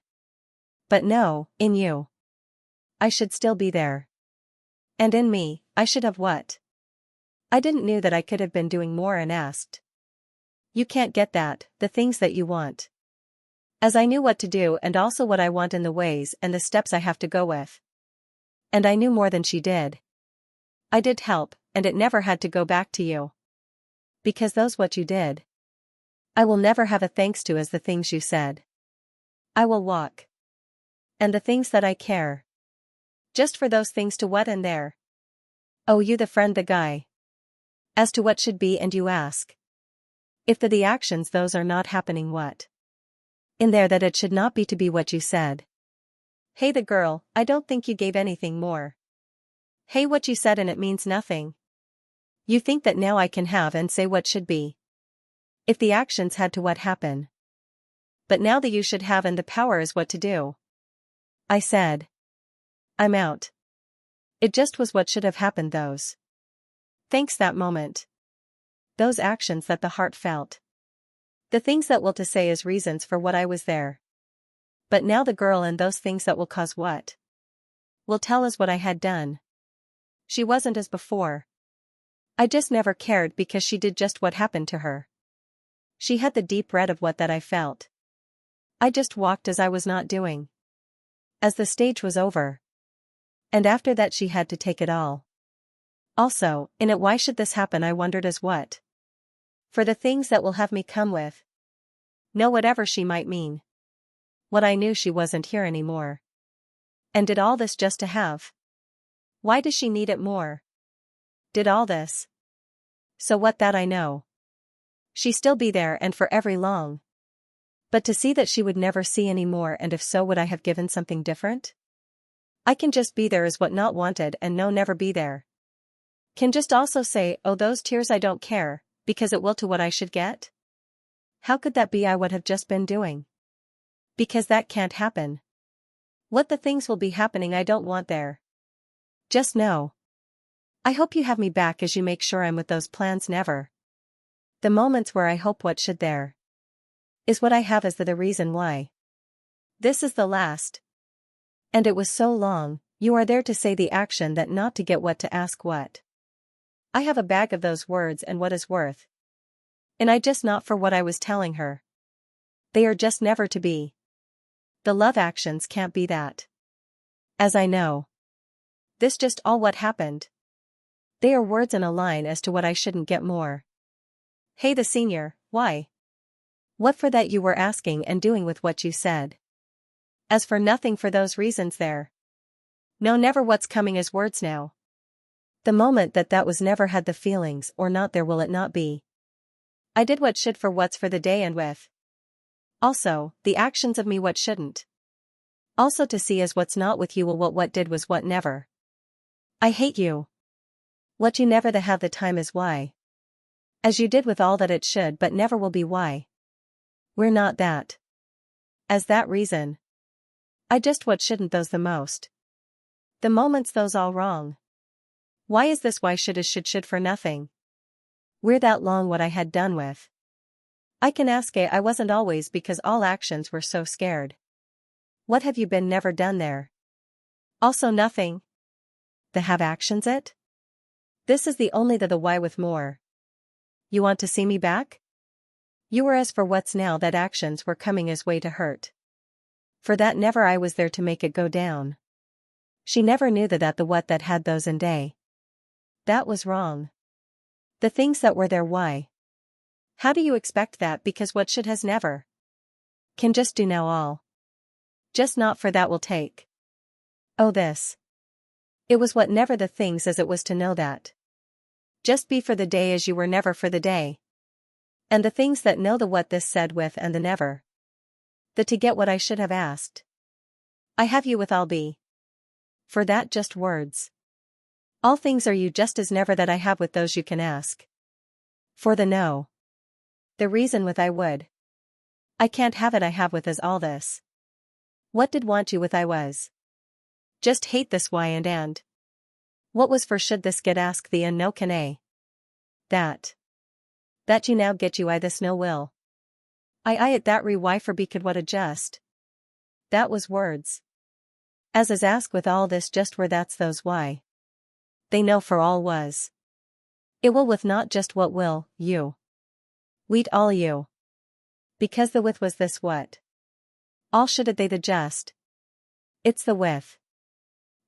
But no, in you. I should still be there. And in me, I should have what? I didn't knew that I could have been doing more and asked. You can't get that, the things that you want. As I knew what to do and also what I want in the ways and the steps I have to go with. And I knew more than she did. I did help, and it never had to go back to you. Because those what you did. I will never have a thanks to as the things you said. I will walk. And the things that I care. Just for those things to what and there. Oh you the friend the guy. As to what should be and you ask. If the actions those are not happening what? In there that it should not be to be what you said. Hey the girl, I don't think you gave anything more. Hey what you said and it means nothing. You think that now I can have and say what should be. If the actions had to what happen. But now the you should have and the power is what to do. I said. I'm out. It just was what should have happened those. Thanks that moment. Those actions that the heart felt. The things that will to say as reasons for what I was there. But now the girl and those things that will cause what? Will tell us what I had done. She wasn't as before. I just never cared because she did just what happened to her. She had the deep red of what that I felt. I just walked as I was not doing. As the stage was over. And after that she had to take it all. Also, in it why should this happen I wondered as what? For the things that will have me come with. No whatever she might mean. What I knew she wasn't here anymore. And did all this just to have? Why does she need it more? Did all this? So what that I know. She still be there and for every long. But to see that she would never see any more and if so would I have given something different? I can just be there is what not wanted and no never be there. Can just also say oh those tears I don't care, because it will to what I should get? How could that be I would have just been doing? Because that can't happen. What the things will be happening I don't want there. Just know. I hope you have me back as you make sure I'm with those plans never. The moments where I hope what should there. Is what I have as the reason why. This is the last. And it was so long, you are there to say the action that not to get what to ask what. I have a bag of those words and what is worth. And I just not for what I was telling her. They are just never to be. The love actions can't be that. As I know. This just all what happened. They are words in a line as to what I shouldn't get more. Hey the senior, why? What for that you were asking and doing with what you said? As for nothing for those reasons there. No never what's coming as words now. The moment that was never had the feelings or not there will it not be. I did what should for what's for the day and with. Also, the actions of me what shouldn't. Also to see as what's not with you will what did was what never. I hate you. What you never the have the time is why. As you did with all that it should but never will be why. We're not that. As that reason. I just what shouldn't those the most. The moments those all wrong. Why is this why should is should for nothing? We're that long what I had done with. I can ask I wasn't always because all actions were so scared. What have you been never done there? Also nothing. The have actions it? This is the only the why with more. You want to see me back? You were as for what's now that actions were coming as way to hurt. For that never I was there to make it go down. She never knew that the what that had those in day. That was wrong. The things that were there why? How do you expect that because what should has never? Can just do now all. Just not for that will take. Oh this. It was what never the things as it was to know that. Just be for the day as you were never for the day. And the things that know the what this said with and the never. The to get what I should have asked. I have you with I'll be. For that just words. All things are you just as never that I have with those you can ask. For the no. The reason with I would. I can't have it I have with is all this. What did want you with I was. Just hate this why and. What was for should this get ask the and no can a. That. That you now get you I this no will. I it that re why for be could what adjust. That was words. As is ask with all this just where that's those why. They know for all was. It will with not just what will, you. Wheat all you. Because the with was this what. All shoulded they the just. It's the with.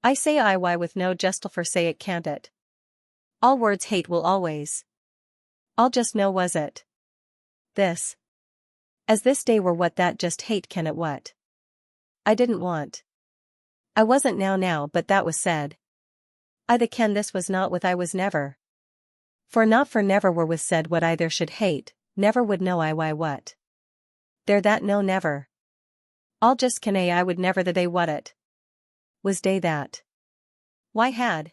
I say I why with no justle for say it can't it. All words hate will always. All just know was it. This. As this day were what that just hate can it what. I didn't want. I wasn't now but that was said. I the ken this was not with I was never. For not for never were with said what I there should hate, never would know I why what. There that no never. All just can I would never the day what it. Was day that. Why had.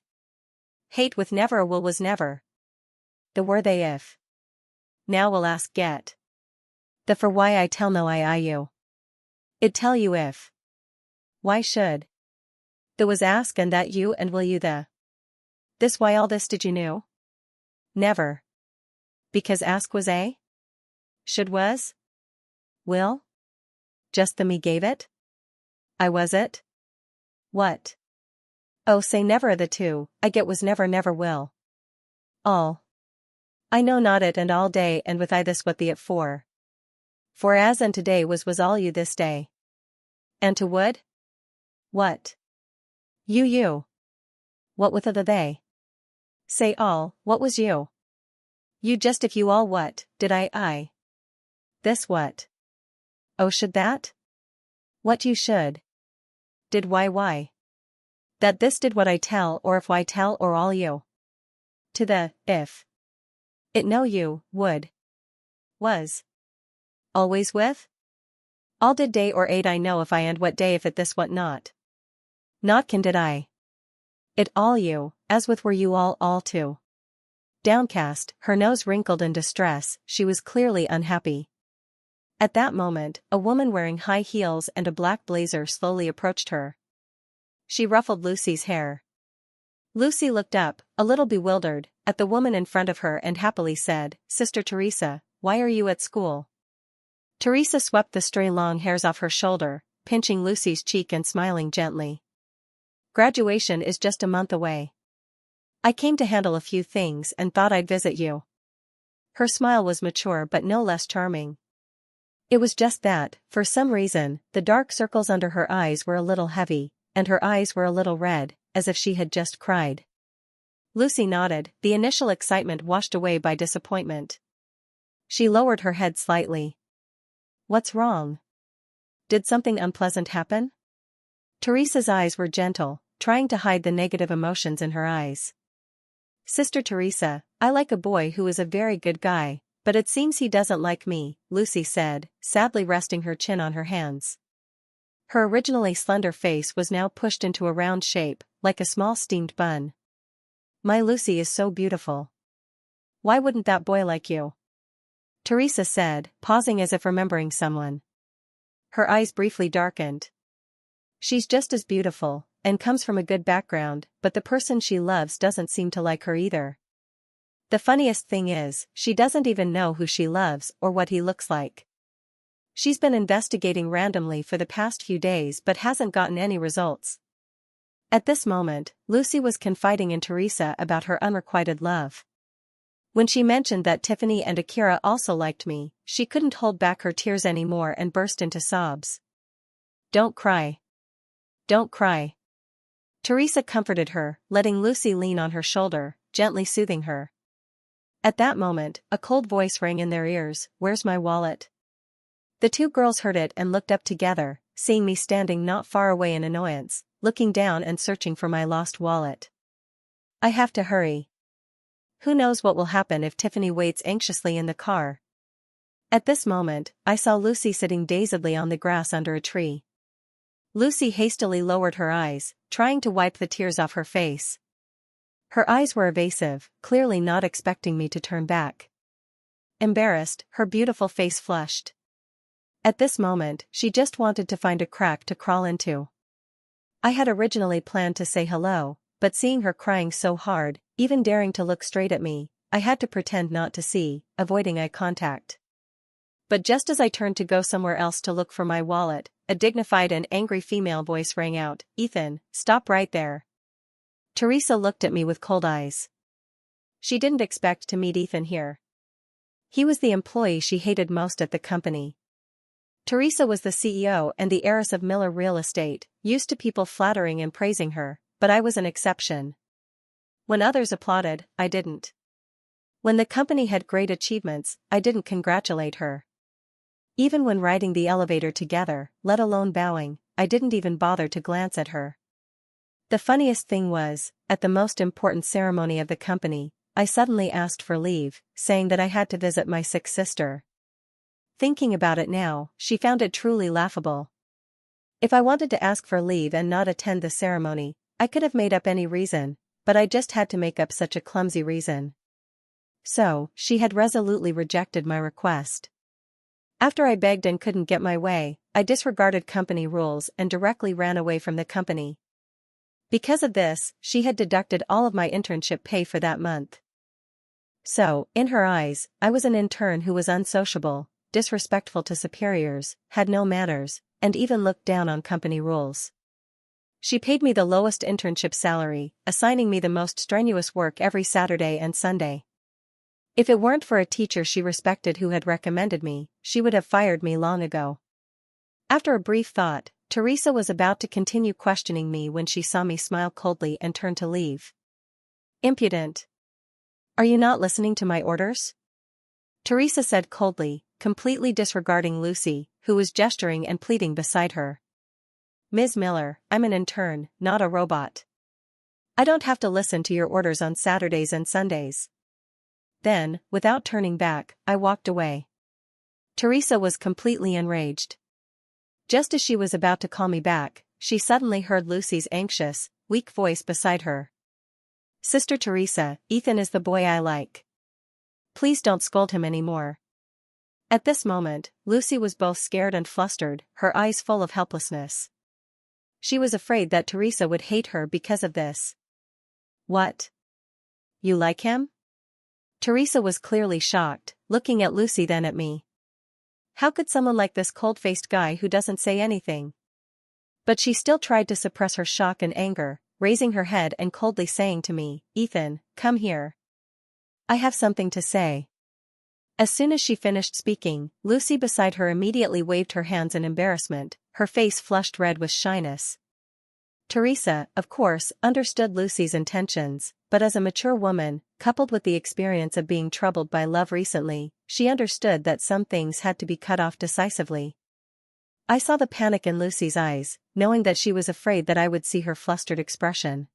Hate with never will was never. The were they if. Now will ask get. The for why I tell no I you. It tell you if. Why should. The was ask and that you and will you the. This why all this did you knew? Never. Because ask was a? Should was? Will? Just the me gave it? I was it? What? Oh, say never the two, I get was never never will. All. I know not it and all day and with I this what the it for. For as and today was all you this day. And to would? What? You. What with the they? Say all, what was you? You just if you all what, did I? This what? Oh should that? What you should? Did why? That this did what I tell or if why tell or all you? To the, if. It no you, would. Was. Always with? All did day or aid I know if I and what day if it this what not. Not can did I. It all you, as with were you all too. Downcast, her nose wrinkled in distress, she was clearly unhappy. At that moment, a woman wearing high heels and a black blazer slowly approached her. She ruffled Lucy's hair. Lucy looked up, a little bewildered, at the woman in front of her and happily said, "Sister Teresa, why are you at school?" Teresa swept the stray long hairs off her shoulder, pinching Lucy's cheek and smiling gently. "Graduation is just a month away. I came to handle a few things and thought I'd visit you." Her smile was mature but no less charming. It was just that, for some reason, the dark circles under her eyes were a little heavy, and her eyes were a little red, as if she had just cried. Lucy nodded, the initial excitement washed away by disappointment. She lowered her head slightly. "What's wrong? Did something unpleasant happen?" Teresa's eyes were gentle, trying to hide the negative emotions in her eyes. "Sister Teresa, I like a boy who is a very good guy, but it seems he doesn't like me," Lucy said, sadly resting her chin on her hands. Her originally slender face was now pushed into a round shape, like a small steamed bun. "My Lucy is so beautiful. Why wouldn't that boy like you?" Teresa said, pausing as if remembering someone. Her eyes briefly darkened. "She's just as beautiful, and comes from a good background, but the person she loves doesn't seem to like her either. The funniest thing is, she doesn't even know who she loves or what he looks like. She's been investigating randomly for the past few days but hasn't gotten any results." At this moment, Lucy was confiding in Teresa about her unrequited love. When she mentioned that Tiffany and Akira also liked me, she couldn't hold back her tears anymore and burst into sobs. "Don't cry. Don't cry." Teresa comforted her, letting Lucy lean on her shoulder, gently soothing her. At that moment, a cold voice rang in their ears, "Where's my wallet?" The two girls heard it and looked up together, seeing me standing not far away in annoyance, looking down and searching for my lost wallet. "I have to hurry. Who knows what will happen if Tiffany waits anxiously in the car." At this moment, I saw Lucy sitting dazedly on the grass under a tree. Lucy hastily lowered her eyes, trying to wipe the tears off her face. Her eyes were evasive, clearly not expecting me to turn back. Embarrassed, her beautiful face flushed. At this moment, she just wanted to find a crack to crawl into. I had originally planned to say hello, but seeing her crying so hard, even daring to look straight at me, I had to pretend not to see, avoiding eye contact. But just as I turned to go somewhere else to look for my wallet, a dignified and angry female voice rang out, "Ethan, stop right there." Teresa looked at me with cold eyes. She didn't expect to meet Ethan here. He was the employee she hated most at the company. Teresa was the CEO and the heiress of Miller Real Estate, used to people flattering and praising her, but I was an exception. When others applauded, I didn't. When the company had great achievements, I didn't congratulate her. Even when riding the elevator together, let alone bowing, I didn't even bother to glance at her. The funniest thing was, at the most important ceremony of the company, I suddenly asked for leave, saying that I had to visit my sick sister. Thinking about it now, she found it truly laughable. If I wanted to ask for leave and not attend the ceremony, I could have made up any reason, but I just had to make up such a clumsy reason. So, she had resolutely rejected my request. After I begged and couldn't get my way, I disregarded company rules and directly ran away from the company. Because of this, she had deducted all of my internship pay for that month. So, in her eyes, I was an intern who was unsociable, disrespectful to superiors, had no manners, and even looked down on company rules. She paid me the lowest internship salary, assigning me the most strenuous work every Saturday and Sunday. If it weren't for a teacher she respected who had recommended me, she would have fired me long ago. After a brief thought, Teresa was about to continue questioning me when she saw me smile coldly and turn to leave. Impudent. Are you not listening to my orders? Teresa said coldly, completely disregarding Lucy, who was gesturing and pleading beside her. Ms. Miller, I'm an intern, not a robot. I don't have to listen to your orders on Saturdays and Sundays. Then, without turning back, I walked away. Teresa was completely enraged. Just as she was about to call me back, she suddenly heard Lucy's anxious, weak voice beside her. Sister Teresa, Ethan is the boy I like. Please don't scold him anymore. At this moment, Lucy was both scared and flustered, her eyes full of helplessness. She was afraid that Teresa would hate her because of this. What? You like him? Teresa was clearly shocked, looking at Lucy then at me. How could someone like this cold-faced guy who doesn't say anything? But she still tried to suppress her shock and anger, raising her head and coldly saying to me, Ethan, come here. I have something to say. As soon as she finished speaking, Lucy beside her immediately waved her hands in embarrassment, her face flushed red with shyness. Teresa, of course, understood Lucy's intentions, but as a mature woman, coupled with the experience of being troubled by love recently, she understood that some things had to be cut off decisively. I saw the panic in Lucy's eyes, knowing that she was afraid that I would see her flustered expression.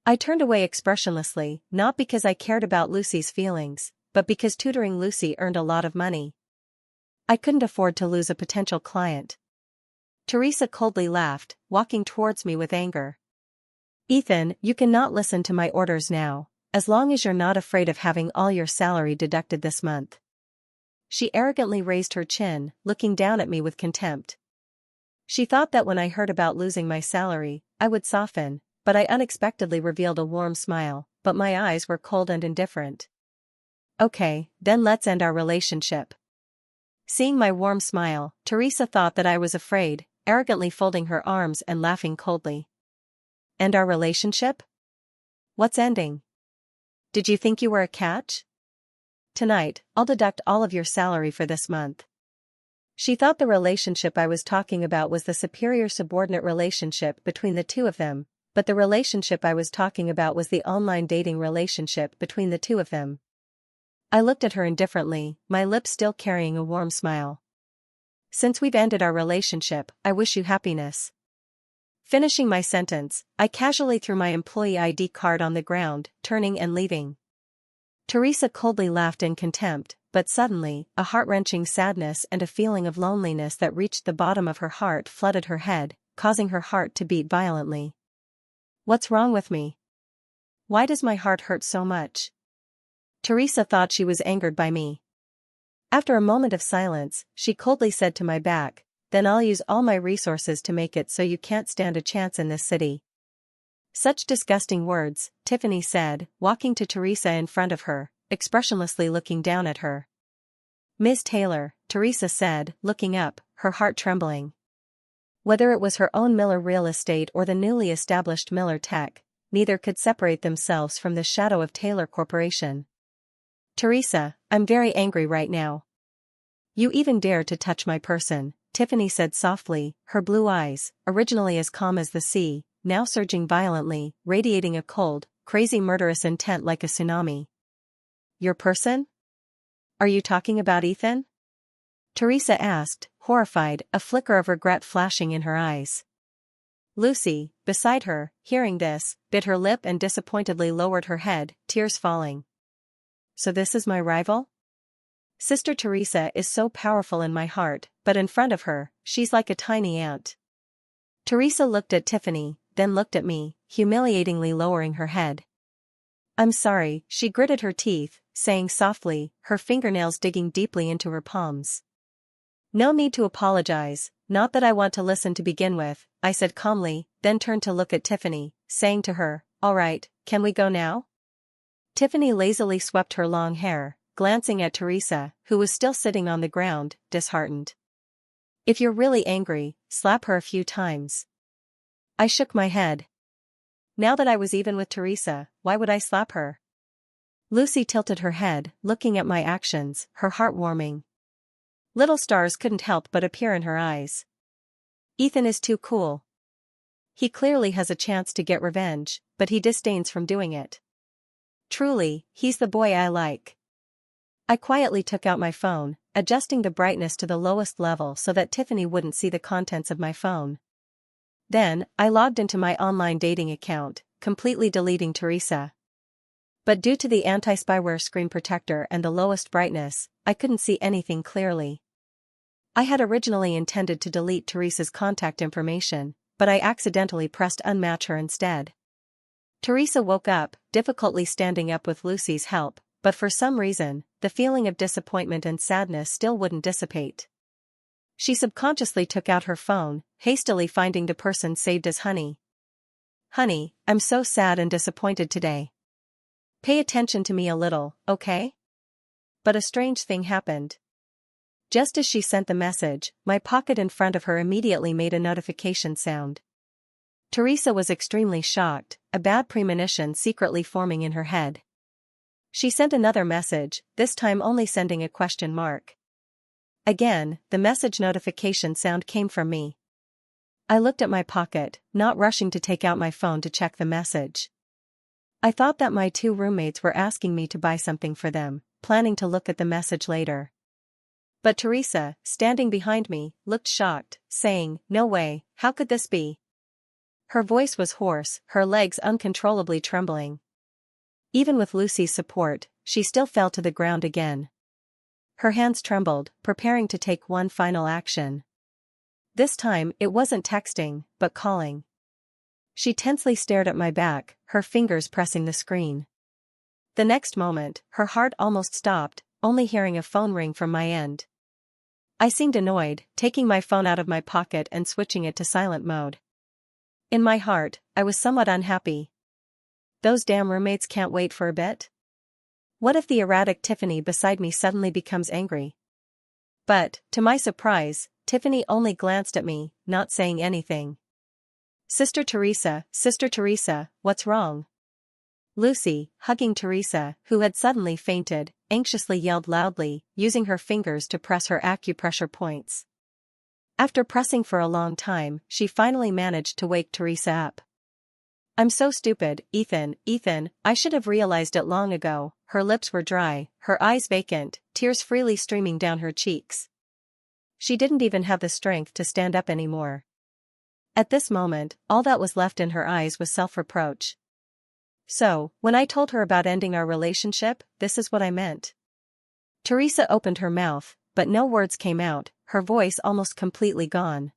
I turned away expressionlessly, not because I cared about Lucy's feelings, but because tutoring Lucy earned a lot of money. I couldn't afford to lose a potential client. Teresa coldly laughed, walking towards me with anger. Ethan, you cannot listen to my orders now, as long as you're not afraid of having all your salary deducted this month. She arrogantly raised her chin, looking down at me with contempt. She thought that when I heard about losing my salary, I would soften, but I unexpectedly revealed a warm smile, but my eyes were cold and indifferent. Okay, then let's end our relationship. Seeing my warm smile, Teresa thought that I was afraid, arrogantly folding her arms and laughing coldly. End our relationship? What's ending? Did you think you were a catch? Tonight, I'll deduct all of your salary for this month. She thought the relationship I was talking about was the superior-subordinate relationship between the two of them, but the relationship I was talking about was the online dating relationship between the two of them. I looked at her indifferently, my lips still carrying a warm smile. Since we've ended our relationship, I wish you happiness. Finishing my sentence, I casually threw my employee ID card on the ground, turning and leaving. Teresa coldly laughed in contempt, but suddenly, a heart-wrenching sadness and a feeling of loneliness that reached the bottom of her heart flooded her head, causing her heart to beat violently. What's wrong with me? Why does my heart hurt so much? Teresa thought she was angered by me. After a moment of silence, she coldly said to my back, then I'll use all my resources to make it so you can't stand a chance in this city. Such disgusting words, Tiffany said, walking to Teresa in front of her, expressionlessly looking down at her. Ms. Taylor, Teresa said, looking up, her heart trembling. Whether it was her own Miller Real Estate or the newly established Miller Tech, neither could separate themselves from the shadow of Taylor Corporation. Teresa, I'm very angry right now. You even dare to touch my person, Tiffany said softly, her blue eyes, originally as calm as the sea, now surging violently, radiating a cold, crazy murderous intent like a tsunami. Your person? Are you talking about Ethan? Teresa asked, horrified, a flicker of regret flashing in her eyes. Lucy, beside her, hearing this, bit her lip and disappointedly lowered her head, tears falling. So this is my rival? Sister Teresa is so powerful in my heart, but in front of her, she's like a tiny ant. Teresa looked at Tiffany, then looked at me, humiliatingly lowering her head. I'm sorry, she gritted her teeth, saying softly, her fingernails digging deeply into her palms. No need to apologize, not that I want to listen to begin with, I said calmly, then turned to look at Tiffany, saying to her, all right, can we go now? Tiffany lazily swept her long hair, glancing at Teresa, who was still sitting on the ground, disheartened. If you're really angry, slap her a few times. I shook my head. Now that I was even with Teresa, why would I slap her? Lucy tilted her head, looking at my actions, her heart warming. Little stars couldn't help but appear in her eyes. Ethan is too cool. He clearly has a chance to get revenge, but he disdains from doing it. Truly, he's the boy I like. I quietly took out my phone, adjusting the brightness to the lowest level so that Tiffany wouldn't see the contents of my phone. Then, I logged into my online dating account, completely deleting Teresa. But due to the anti-spyware screen protector and the lowest brightness, I couldn't see anything clearly. I had originally intended to delete Teresa's contact information, but I accidentally pressed unmatch her instead. Teresa woke up, difficultly standing up with Lucy's help, but for some reason, the feeling of disappointment and sadness still wouldn't dissipate. She subconsciously took out her phone, hastily finding the person saved as Honey. Honey, I'm so sad and disappointed today. Pay attention to me a little, okay? But a strange thing happened. Just as she sent the message, my pocket in front of her immediately made a notification sound. Teresa was extremely shocked, a bad premonition secretly forming in her head. She sent another message, this time only sending a question mark. Again, the message notification sound came from me. I looked at my pocket, not rushing to take out my phone to check the message. I thought that my 2 roommates were asking me to buy something for them, planning to look at the message later. But Teresa, standing behind me, looked shocked, saying, "No way, how could this be?" Her voice was hoarse, her legs uncontrollably trembling. Even with Lucy's support, she still fell to the ground again. Her hands trembled, preparing to take one final action. This time, it wasn't texting, but calling. She tensely stared at my back, her fingers pressing the screen. The next moment, her heart almost stopped, only hearing a phone ring from my end. I seemed annoyed, taking my phone out of my pocket and switching it to silent mode. In my heart, I was somewhat unhappy. Those damn roommates can't wait for a bit? What if the erratic Tiffany beside me suddenly becomes angry? But, to my surprise, Tiffany only glanced at me, not saying anything. Sister Teresa, what's wrong? Lucy, hugging Teresa, who had suddenly fainted, anxiously yelled loudly, using her fingers to press her acupressure points. After pressing for a long time, she finally managed to wake Teresa up. I'm so stupid, Ethan, I should have realized it long ago. Her lips were dry, her eyes vacant, tears freely streaming down her cheeks. She didn't even have the strength to stand up anymore. At this moment, all that was left in her eyes was self-reproach. So, when I told her about ending our relationship, this is what I meant. Teresa opened her mouth, but no words came out, her voice almost completely gone.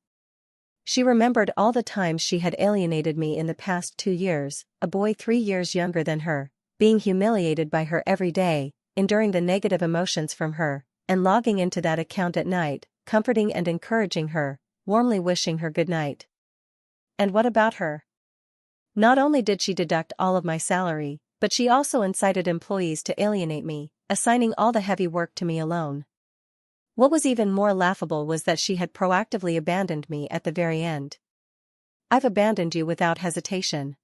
She remembered all the times she had alienated me in the past 2 years, a boy 3 years younger than her, being humiliated by her every day, enduring the negative emotions from her, and logging into that account at night, comforting and encouraging her, warmly wishing her good night. And what about her? Not only did she deduct all of my salary, but she also incited employees to alienate me, assigning all the heavy work to me alone. What was even more laughable was that she had proactively abandoned me at the very end. I've abandoned you without hesitation.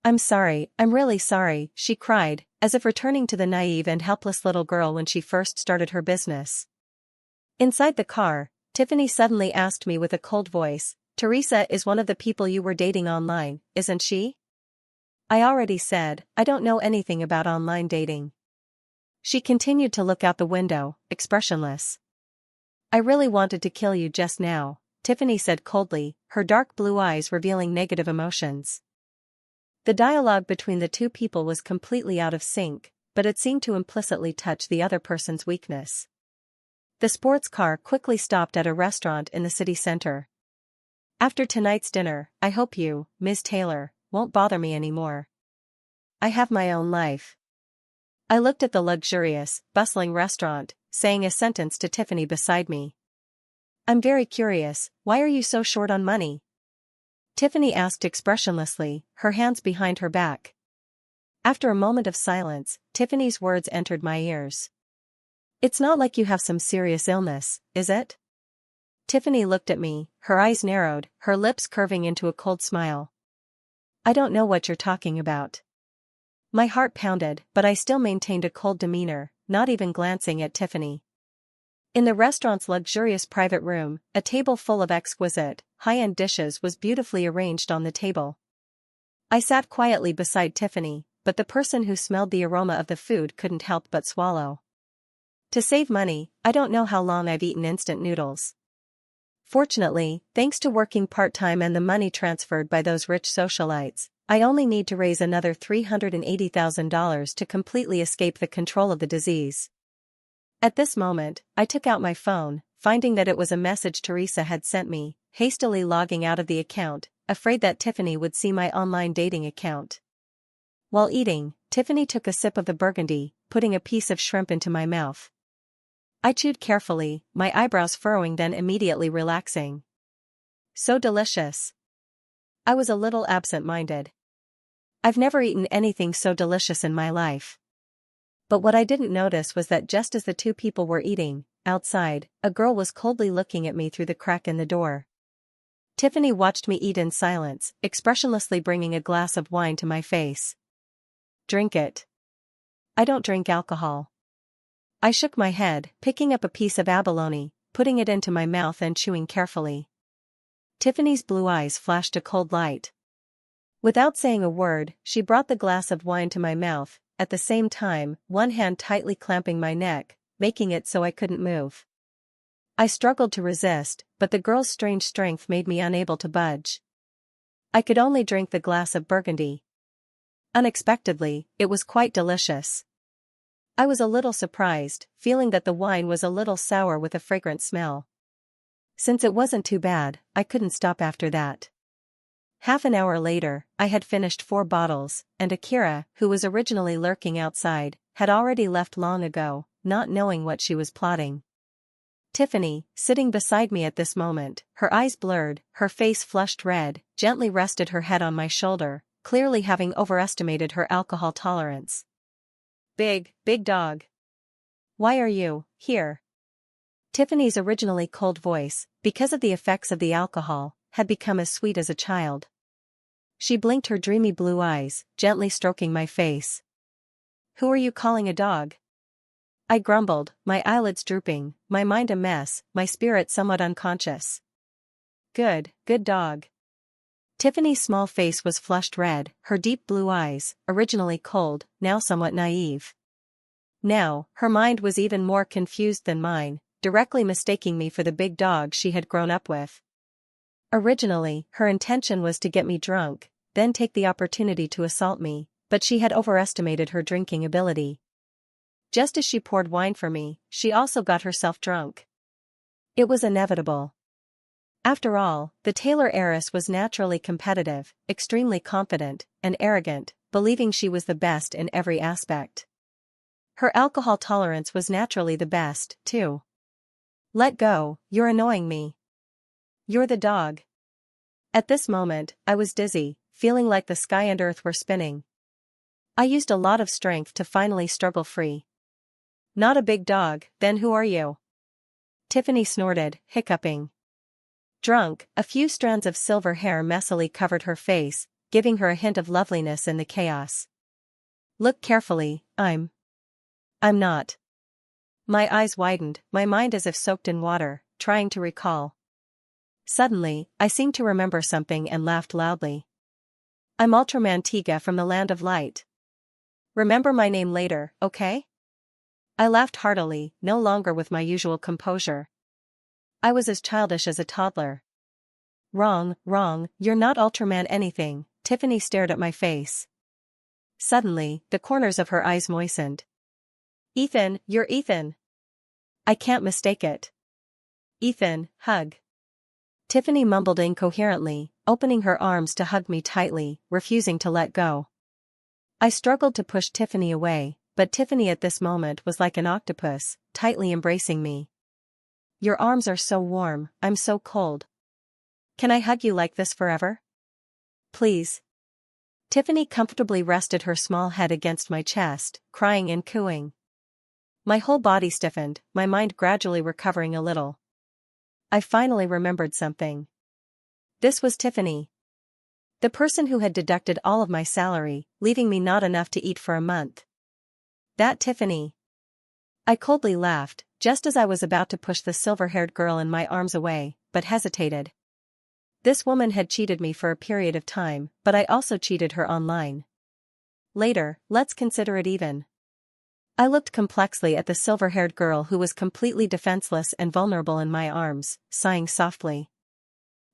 I'm sorry, I'm really sorry, she cried, as if returning to the naive and helpless little girl when she first started her business. Inside the car, Tiffany suddenly asked me with a cold voice, Teresa is one of the people you were dating online, isn't she? I already said, I don't know anything about online dating. She continued to look out the window, expressionless. I really wanted to kill you just now, Tiffany said coldly, her dark blue eyes revealing negative emotions. The dialogue between the two people was completely out of sync, but it seemed to implicitly touch the other person's weakness. The sports car quickly stopped at a restaurant in the city center. After tonight's dinner, I hope you, Ms. Taylor, won't bother me anymore. I have my own life. I looked at the luxurious, bustling restaurant, saying a sentence to Tiffany beside me. I'm very curious, why are you so short on money? Tiffany asked expressionlessly, her hands behind her back. After a moment of silence, Tiffany's words entered my ears. It's not like you have some serious illness, is it? Tiffany looked at me, her eyes narrowed, her lips curving into a cold smile. I don't know what you're talking about. My heart pounded, but I still maintained a cold demeanor, not even glancing at Tiffany. In the restaurant's luxurious private room, a table full of exquisite, high-end dishes was beautifully arranged on the table. I sat quietly beside Tiffany, but the person who smelled the aroma of the food couldn't help but swallow. To save money, I don't know how long I've eaten instant noodles. Fortunately, thanks to working part-time and the money transferred by those rich socialites, I only need to raise another $380,000 to completely escape the control of the disease. At this moment, I took out my phone, finding that it was a message Teresa had sent me, hastily logging out of the account, afraid that Tiffany would see my online dating account. While eating, Tiffany took a sip of the burgundy, putting a piece of shrimp into my mouth. I chewed carefully, my eyebrows furrowing then immediately relaxing. So delicious. I was a little absent-minded. I've never eaten anything so delicious in my life. But what I didn't notice was that just as the two people were eating, outside, a girl was coldly looking at me through the crack in the door. Tiffany watched me eat in silence, expressionlessly bringing a glass of wine to my face. Drink it. I don't drink alcohol. I shook my head, picking up a piece of abalone, putting it into my mouth and chewing carefully. Tiffany's blue eyes flashed a cold light. Without saying a word, she brought the glass of wine to my mouth, at the same time, one hand tightly clamping my neck, making it so I couldn't move. I struggled to resist, but the girl's strange strength made me unable to budge. I could only drink the glass of burgundy. Unexpectedly, it was quite delicious. I was a little surprised, feeling that the wine was a little sour with a fragrant smell. Since it wasn't too bad, I couldn't stop after that. Half an hour later, I had finished 4 bottles, and Akira, who was originally lurking outside, had already left long ago, not knowing what she was plotting. Tiffany, sitting beside me at this moment, her eyes blurred, her face flushed red, gently rested her head on my shoulder, clearly having overestimated her alcohol tolerance. Big dog. Why are you here? Tiffany's originally cold voice, because of the effects of the alcohol, had become as sweet as a child. She blinked her dreamy blue eyes, gently stroking my face. Who are you calling a dog? I grumbled, my eyelids drooping, my mind a mess, my spirit somewhat unconscious. Good dog. Tiffany's small face was flushed red, her deep blue eyes, originally cold, now somewhat naive. Now, her mind was even more confused than mine, directly mistaking me for the big dog she had grown up with. Originally, her intention was to get me drunk, then take the opportunity to assault me, but she had overestimated her drinking ability. Just as she poured wine for me, she also got herself drunk. It was inevitable. After all, the Taylor heiress was naturally competitive, extremely confident, and arrogant, believing she was the best in every aspect. Her alcohol tolerance was naturally the best, too. Let go, you're annoying me. You're the dog. At this moment, I was dizzy, feeling like the sky and earth were spinning. I used a lot of strength to finally struggle free. Not a big dog, then who are you? Tiffany snorted, hiccuping. Drunk, a few strands of silver hair messily covered her face, giving her a hint of loveliness in the chaos. Look carefully, I'm not. My eyes widened, my mind as if soaked in water, trying to recall. Suddenly, I seemed to remember something and laughed loudly. I'm Ultraman Tiga from the Land of Light. Remember my name later, okay? I laughed heartily, no longer with my usual composure. I was as childish as a toddler. Wrong, you're not Ultraman anything. Tiffany stared at my face. Suddenly, the corners of her eyes moistened. Ethan, you're Ethan. I can't mistake it. Ethan, hug. Tiffany mumbled incoherently, opening her arms to hug me tightly, refusing to let go. I struggled to push Tiffany away, but Tiffany at this moment was like an octopus, tightly embracing me. Your arms are so warm, I'm so cold. Can I hug you like this forever? Please. Tiffany comfortably rested her small head against my chest, crying and cooing. My whole body stiffened, my mind gradually recovering a little. I finally remembered something. This was Tiffany. The person who had deducted all of my salary, leaving me not enough to eat for a month. That Tiffany. I coldly laughed, just as I was about to push the silver-haired girl in my arms away, but hesitated. This woman had cheated me for a period of time, but I also cheated her online. Later, let's consider it even. I looked complexly at the silver-haired girl who was completely defenseless and vulnerable in my arms, sighing softly.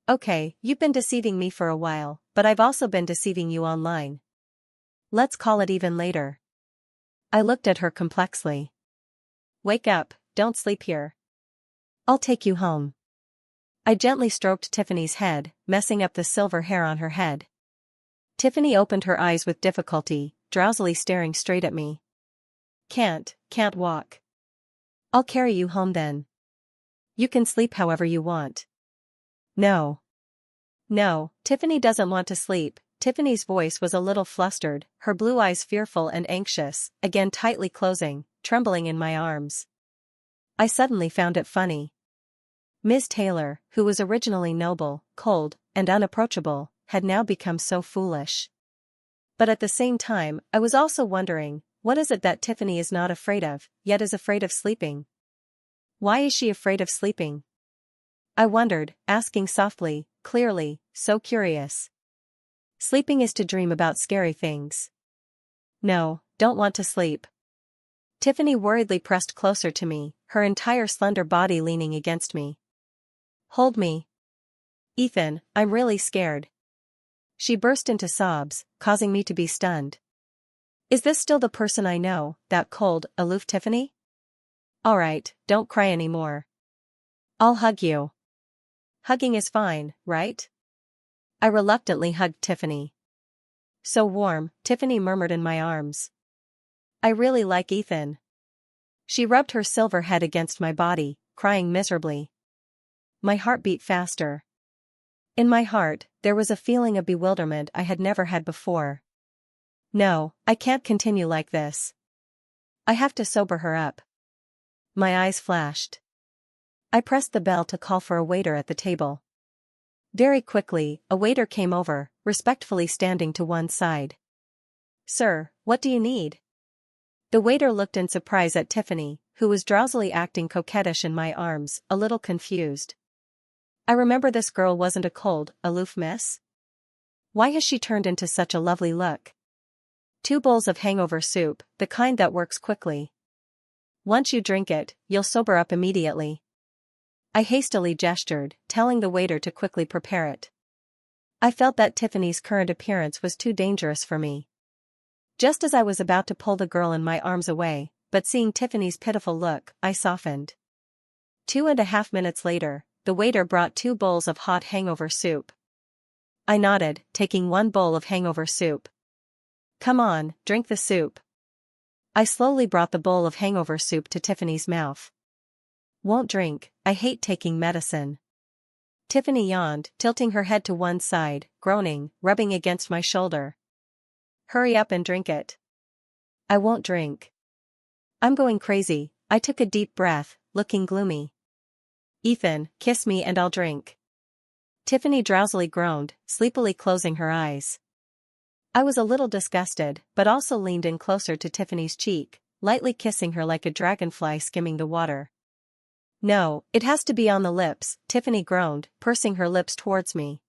Okay, you've been deceiving me for a while, but I've also been deceiving you online. Let's call it even later. I looked at her complexly. Wake up, don't sleep here. I'll take you home. I gently stroked Tiffany's head, messing up the silver hair on her head. Tiffany opened her eyes with difficulty, drowsily staring straight at me. Can't walk. I'll carry you home then. You can sleep however you want. No, Tiffany doesn't want to sleep. Tiffany's voice was a little flustered, her blue eyes fearful and anxious, again tightly closing, trembling in my arms. I suddenly found it funny. Miss Taylor, who was originally noble, cold, and unapproachable, had now become so foolish. But at the same time, I was also wondering, what is it that Tiffany is not afraid of, yet is afraid of sleeping? Why is she afraid of sleeping? I wondered, asking softly, clearly, so curious. Sleeping is to dream about scary things. No, don't want to sleep. Tiffany worriedly pressed closer to me, her entire slender body leaning against me. Hold me. Ethan, I'm really scared. She burst into sobs, causing me to be stunned. Is this still the person I know, that cold, aloof Tiffany? Alright, don't cry anymore. I'll hug you. Hugging is fine, right? I reluctantly hugged Tiffany. So warm, Tiffany murmured in my arms. I really like Ethan. She rubbed her silver head against my body, crying miserably. My heart beat faster. In my heart, there was a feeling of bewilderment I had never had before. No, I can't continue like this. I have to sober her up. My eyes flashed. I pressed the bell to call for a waiter at the table. Very quickly, a waiter came over, respectfully standing to one side. Sir, what do you need? The waiter looked in surprise at Tiffany, who was drowsily acting coquettish in my arms, a little confused. I remember this girl wasn't a cold, aloof miss. Why has she turned into such a lovely look? 2 bowls of hangover soup, the kind that works quickly. Once you drink it, you'll sober up immediately. I hastily gestured, telling the waiter to quickly prepare it. I felt that Tiffany's current appearance was too dangerous for me. Just as I was about to pull the girl in my arms away, but seeing Tiffany's pitiful look, I softened. 2.5 minutes later, the waiter brought 2 bowls of hot hangover soup. I nodded, taking 1 bowl of hangover soup. Come on, drink the soup. I slowly brought the bowl of hangover soup to Tiffany's mouth. Won't drink, I hate taking medicine. Tiffany yawned, tilting her head to one side, groaning, rubbing against my shoulder. Hurry up and drink it. I won't drink. I'm going crazy. I took a deep breath, looking gloomy. Ethan, kiss me and I'll drink. Tiffany drowsily groaned, sleepily closing her eyes. I was a little disgusted, but also leaned in closer to Tiffany's cheek, lightly kissing her like a dragonfly skimming the water. No, it has to be on the lips, Tiffany groaned, pursing her lips towards me.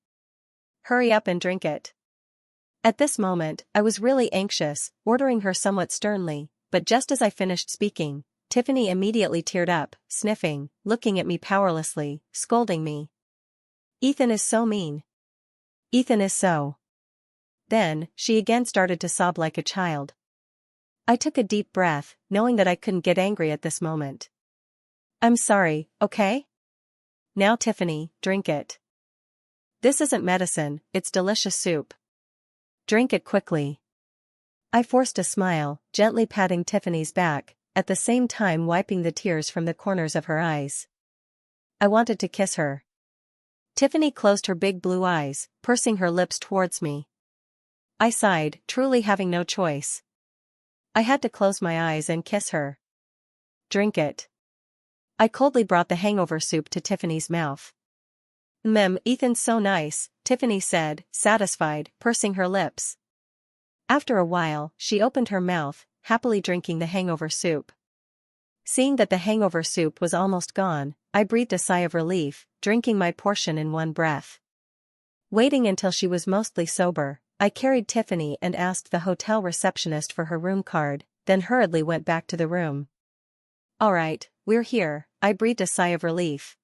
Hurry up and drink it. At this moment, I was really anxious, ordering her somewhat sternly, but just as I finished speaking, Tiffany immediately teared up, sniffing, looking at me powerlessly, scolding me. Ethan is so mean. Ethan is so. Then, she again started to sob like a child. I took a deep breath, knowing that I couldn't get angry at this moment. I'm sorry, okay? Now Tiffany, drink it. This isn't medicine, it's delicious soup. Drink it quickly. I forced a smile, gently patting Tiffany's back, at the same time wiping the tears from the corners of her eyes. I wanted to kiss her. Tiffany closed her big blue eyes, pursing her lips towards me. I sighed, truly having no choice. I had to close my eyes and kiss her. drink it. I coldly brought the hangover soup to Tiffany's mouth. Ethan's so nice, Tiffany said, satisfied, pursing her lips. After a while, she opened her mouth, happily drinking the hangover soup. Seeing that the hangover soup was almost gone, I breathed a sigh of relief, drinking my portion in one breath. Waiting until she was mostly sober, I carried Tiffany and asked the hotel receptionist for her room card, then hurriedly went back to the room. All right, we're here, I breathed a sigh of relief.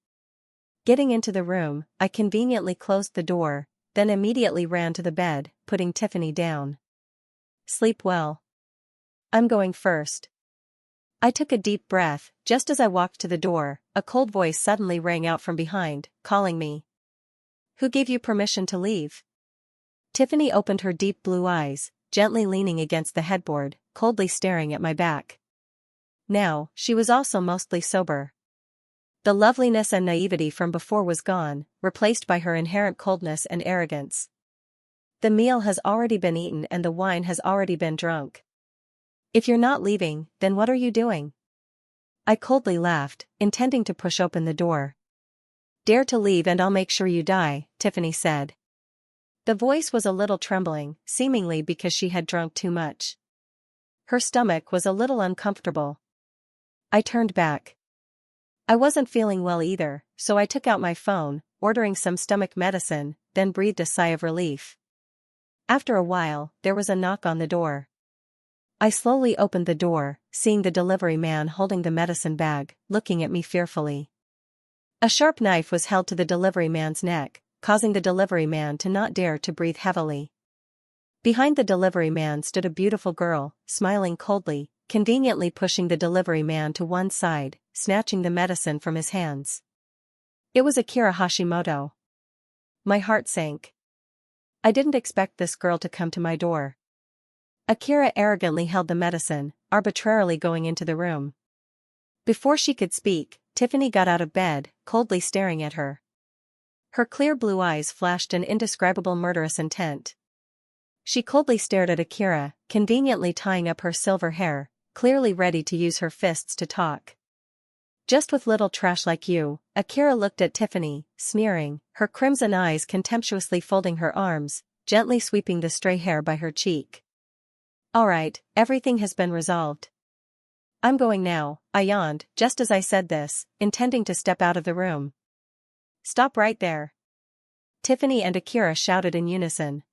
Getting into the room, I conveniently closed the door, then immediately ran to the bed, putting Tiffany down. Sleep well. I'm going first. I took a deep breath. Just as I walked to the door, a cold voice suddenly rang out from behind, calling me. Who gave you permission to leave? Tiffany opened her deep blue eyes, gently leaning against the headboard, coldly staring at my back. Now, she was also mostly sober. The loveliness and naivety from before was gone, replaced by her inherent coldness and arrogance. The meal has already been eaten and the wine has already been drunk. If you're not leaving, then what are you doing? I coldly laughed, intending to push open the door. Dare to leave and I'll make sure you die, Tiffany said. The voice was a little trembling, seemingly because she had drunk too much. Her stomach was a little uncomfortable. I turned back. I wasn't feeling well either, so I took out my phone, ordering some stomach medicine, then breathed a sigh of relief. After a while, there was a knock on the door. I slowly opened the door, seeing the delivery man holding the medicine bag, looking at me fearfully. A sharp knife was held to the delivery man's neck, causing the delivery man to not dare to breathe heavily. Behind the delivery man stood a beautiful girl, smiling coldly, conveniently pushing the delivery man to one side, snatching the medicine from his hands. It was Akira Hashimoto. My heart sank. I didn't expect this girl to come to my door. Akira arrogantly held the medicine, arbitrarily going into the room. Before she could speak, Tiffany got out of bed, coldly staring at her. Her clear blue eyes flashed an indescribable murderous intent. She coldly stared at Akira, conveniently tying up her silver hair, clearly ready to use her fists to talk. Just with little trash like you, Akira looked at Tiffany, sneering, her crimson eyes contemptuously folding her arms, gently sweeping the stray hair by her cheek. All right, everything has been resolved. I'm going now, I yawned, just as I said this, intending to step out of the room. Stop right there. Tiffany and Akira shouted in unison.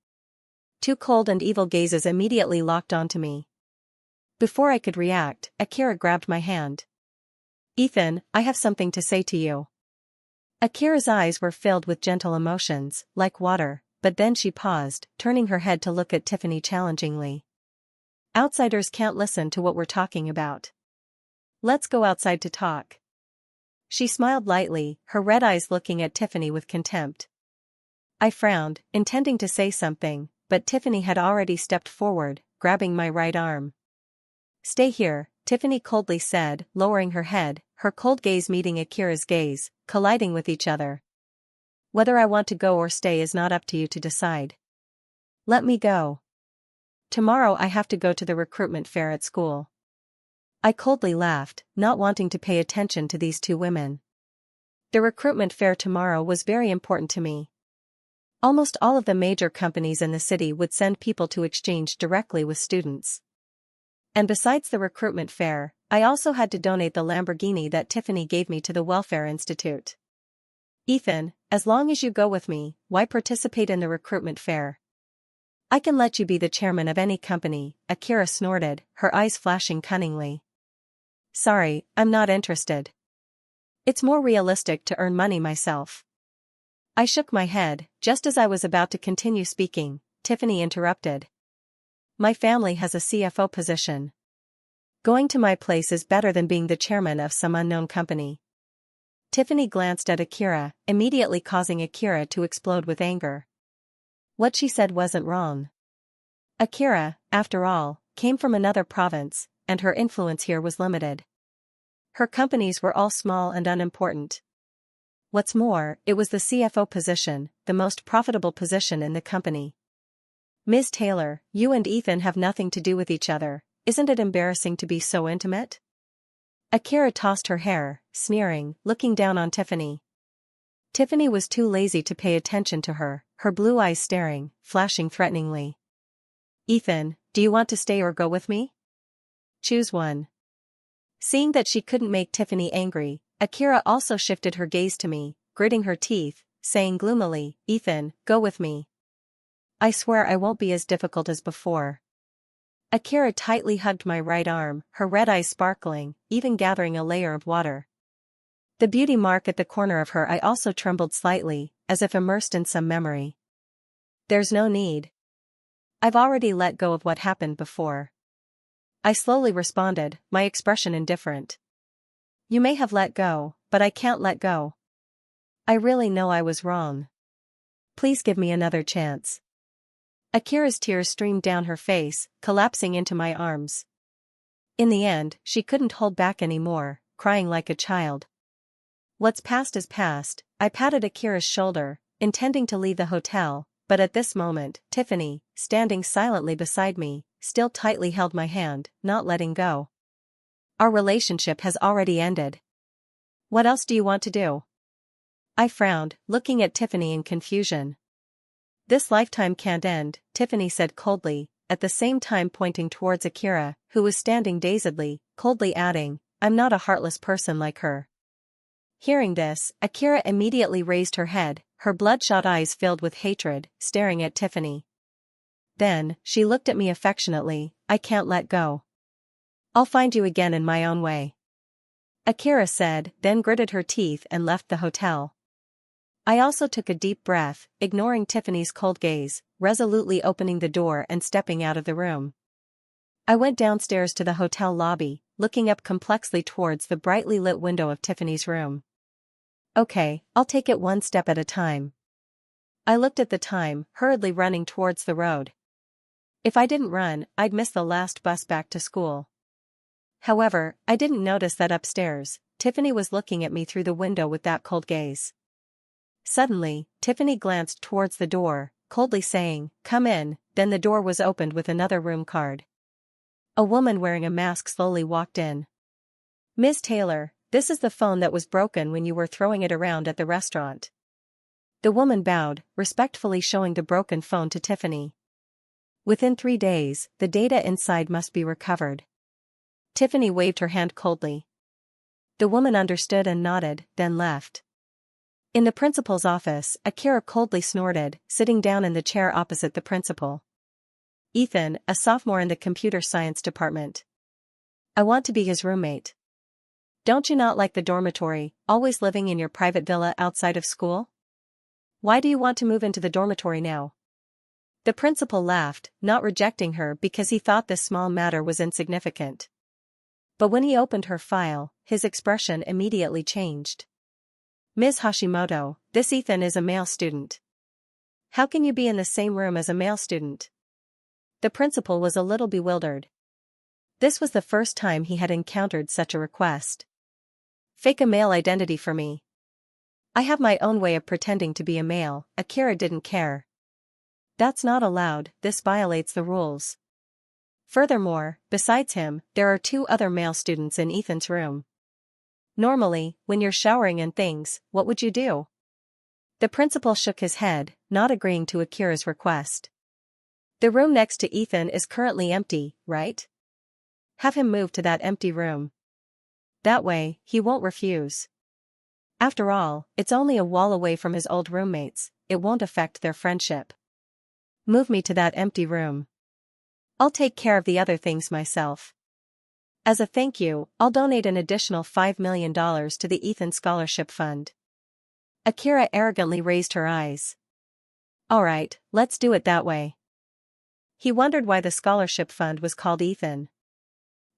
Two cold and evil gazes immediately locked onto me. Before I could react, Akira grabbed my hand. Ethan, I have something to say to you. Akira's eyes were filled with gentle emotions, like water, but then she paused, turning her head to look at Tiffany challengingly. Outsiders can't listen to what we're talking about. Let's go outside to talk. She smiled lightly, her red eyes looking at Tiffany with contempt. I frowned, intending to say something, but Tiffany had already stepped forward, grabbing my right arm. Stay here, Tiffany coldly said, lowering her head, her cold gaze meeting Akira's gaze, colliding with each other. Whether I want to go or stay is not up to you to decide. Let me go. Tomorrow I have to go to the recruitment fair at school. I coldly laughed, not wanting to pay attention to these two women. The recruitment fair tomorrow was very important to me. Almost all of the major companies in the city would send people to exchange directly with students. And besides the recruitment fair, I also had to donate the Lamborghini that Tiffany gave me to the Welfare Institute. Ethan, as long as you go with me, why participate in the recruitment fair? I can let you be the chairman of any company, Akira snorted, her eyes flashing cunningly. Sorry, I'm not interested. It's more realistic to earn money myself. I shook my head. Just as I was about to continue speaking, Tiffany interrupted. My family has a CFO position. Going to my place is better than being the chairman of some unknown company. Tiffany glanced at Akira, immediately causing Akira to explode with anger. What she said wasn't wrong. Akira, after all, came from another province, and her influence here was limited. Her companies were all small and unimportant. What's more, it was the CFO position, the most profitable position in the company. Ms. Taylor, you and Ethan have nothing to do with each other, isn't it embarrassing to be so intimate? Akira tossed her hair, sneering, looking down on Tiffany. Tiffany was too lazy to pay attention to her, her blue eyes staring, flashing threateningly. Ethan, do you want to stay or go with me? Choose one. Seeing that she couldn't make Tiffany angry, Akira also shifted her gaze to me, gritting her teeth, saying gloomily, Ethan, go with me. I swear I won't be as difficult as before. Akira tightly hugged my right arm, her red eyes sparkling, even gathering a layer of water. The beauty mark at the corner of her eye also trembled slightly, as if immersed in some memory. There's no need. I've already let go of what happened before. I slowly responded, my expression indifferent. You may have let go, but I can't let go. I really know I was wrong. Please give me another chance. Akira's tears streamed down her face, collapsing into my arms. In the end, she couldn't hold back anymore, crying like a child. What's past is past. I patted Akira's shoulder, intending to leave the hotel, but at this moment, Tiffany, standing silently beside me, still tightly held my hand, not letting go. Our relationship has already ended. What else do you want to do? I frowned, looking at Tiffany in confusion. This lifetime can't end, Tiffany said coldly, at the same time pointing towards Akira, who was standing dazedly, coldly adding, I'm not a heartless person like her. Hearing this, Akira immediately raised her head, her bloodshot eyes filled with hatred, staring at Tiffany. Then, she looked at me affectionately, I can't let go. I'll find you again in my own way. Akira said, then gritted her teeth and left the hotel. I also took a deep breath, ignoring Tiffany's cold gaze, resolutely opening the door and stepping out of the room. I went downstairs to the hotel lobby, looking up complexly towards the brightly lit window of Tiffany's room. Okay, I'll take it one step at a time. I looked at the time, hurriedly running towards the road. If I didn't run, I'd miss the last bus back to school. However, I didn't notice that upstairs, Tiffany was looking at me through the window with that cold gaze. Suddenly, Tiffany glanced towards the door, coldly saying, come in, then the door was opened with another room card. A woman wearing a mask slowly walked in. Ms. Taylor, this is the phone that was broken when you were throwing it around at the restaurant. The woman bowed, respectfully showing the broken phone to Tiffany. Within 3 days, the data inside must be recovered. Tiffany waved her hand coldly. The woman understood and nodded, then left. In the principal's office, Akira coldly snorted, sitting down in the chair opposite the principal. Ethan, a sophomore in the computer science department. I want to be his roommate. Don't you not like the dormitory, always living in your private villa outside of school? Why do you want to move into the dormitory now? The principal laughed, not rejecting her because he thought this small matter was insignificant. But when he opened her file, his expression immediately changed. Ms. Hashimoto, this Ethan is a male student. How can you be in the same room as a male student? The principal was a little bewildered. This was the first time he had encountered such a request. Fake a male identity for me. I have my own way of pretending to be a male, Akira didn't care. That's not allowed, this violates the rules. Furthermore, besides him, there are 2 other male students in Ethan's room. Normally, when you're showering and things, what would you do? The principal shook his head, not agreeing to Akira's request. The room next to Ethan is currently empty, right? Have him move to that empty room. That way, he won't refuse. After all, it's only a wall away from his old roommates, it won't affect their friendship. Move me to that empty room. I'll take care of the other things myself. As a thank you, I'll donate an additional $5 million to the Ethan Scholarship Fund. Akira arrogantly raised her eyes. Alright, let's do it that way. He wondered why the scholarship fund was called Ethan.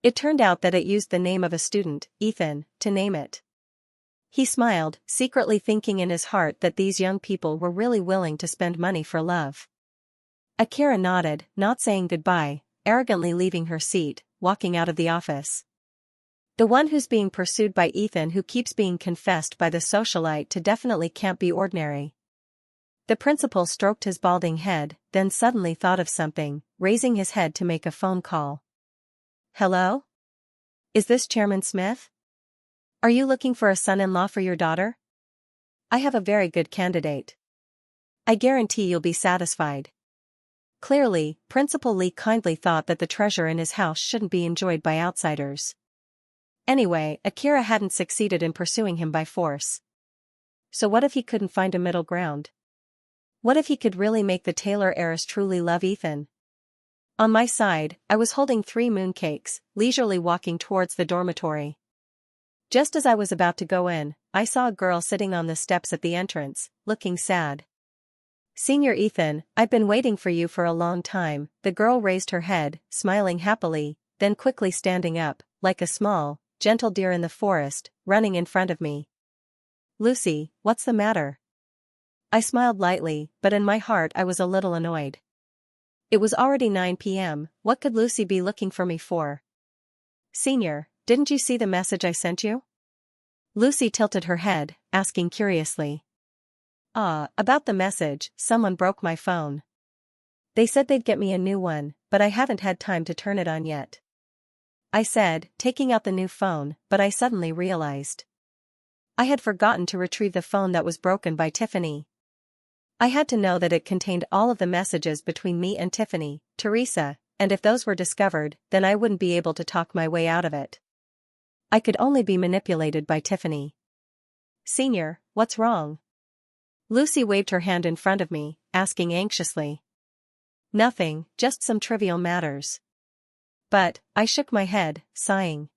It turned out that it used the name of a student, Ethan, to name it. He smiled, secretly thinking in his heart that these young people were really willing to spend money for love. Akira nodded, not saying goodbye, arrogantly leaving her seat, walking out of the office. The one who's being pursued by Ethan who keeps being confessed by the socialite to definitely can't be ordinary. The principal stroked his balding head, then suddenly thought of something, raising his head to make a phone call. Hello? Is this Chairman Smith? Are you looking for a son-in-law for your daughter? I have a very good candidate. I guarantee you'll be satisfied. Clearly, Principal Lee kindly thought that the treasure in his house shouldn't be enjoyed by outsiders. Anyway, Akira hadn't succeeded in pursuing him by force. So what if he couldn't find a middle ground? What if he could really make the Taylor heiress truly love Ethan? On my side, I was holding 3 mooncakes, leisurely walking towards the dormitory. Just as I was about to go in, I saw a girl sitting on the steps at the entrance, looking sad. Senior Ethan, I've been waiting for you for a long time. The girl raised her head, smiling happily, then quickly standing up, like a small, gentle deer in the forest, running in front of me. Lucy, what's the matter? I smiled lightly, but in my heart I was a little annoyed. It was already 9 p.m., what could Lucy be looking for me for? Senior, didn't you see the message I sent you? Lucy tilted her head, asking curiously. About the message, someone broke my phone. They said they'd get me a new one, but I haven't had time to turn it on yet. I said, taking out the new phone, but I suddenly realized. I had forgotten to retrieve the phone that was broken by Tiffany. I had to know that it contained all of the messages between me and Tiffany, Teresa, and if those were discovered, then I wouldn't be able to talk my way out of it. I could only be manipulated by Tiffany. Senior, what's wrong? Lucy waved her hand in front of me, asking anxiously. Nothing, just some trivial matters. But, I shook my head, sighing.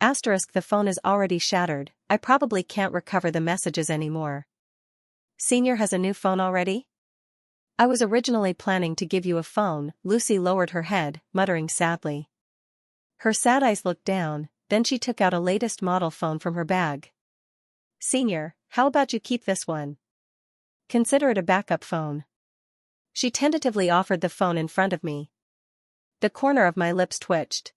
The phone is already shattered, I probably can't recover the messages anymore. Senior has a new phone already? I was originally planning to give you a phone. Lucy lowered her head, muttering sadly. Her sad eyes looked down, then she took out a latest model phone from her bag. Senior, how about you keep this one? Consider it a backup phone. She tentatively offered the phone in front of me. The corner of my lips twitched.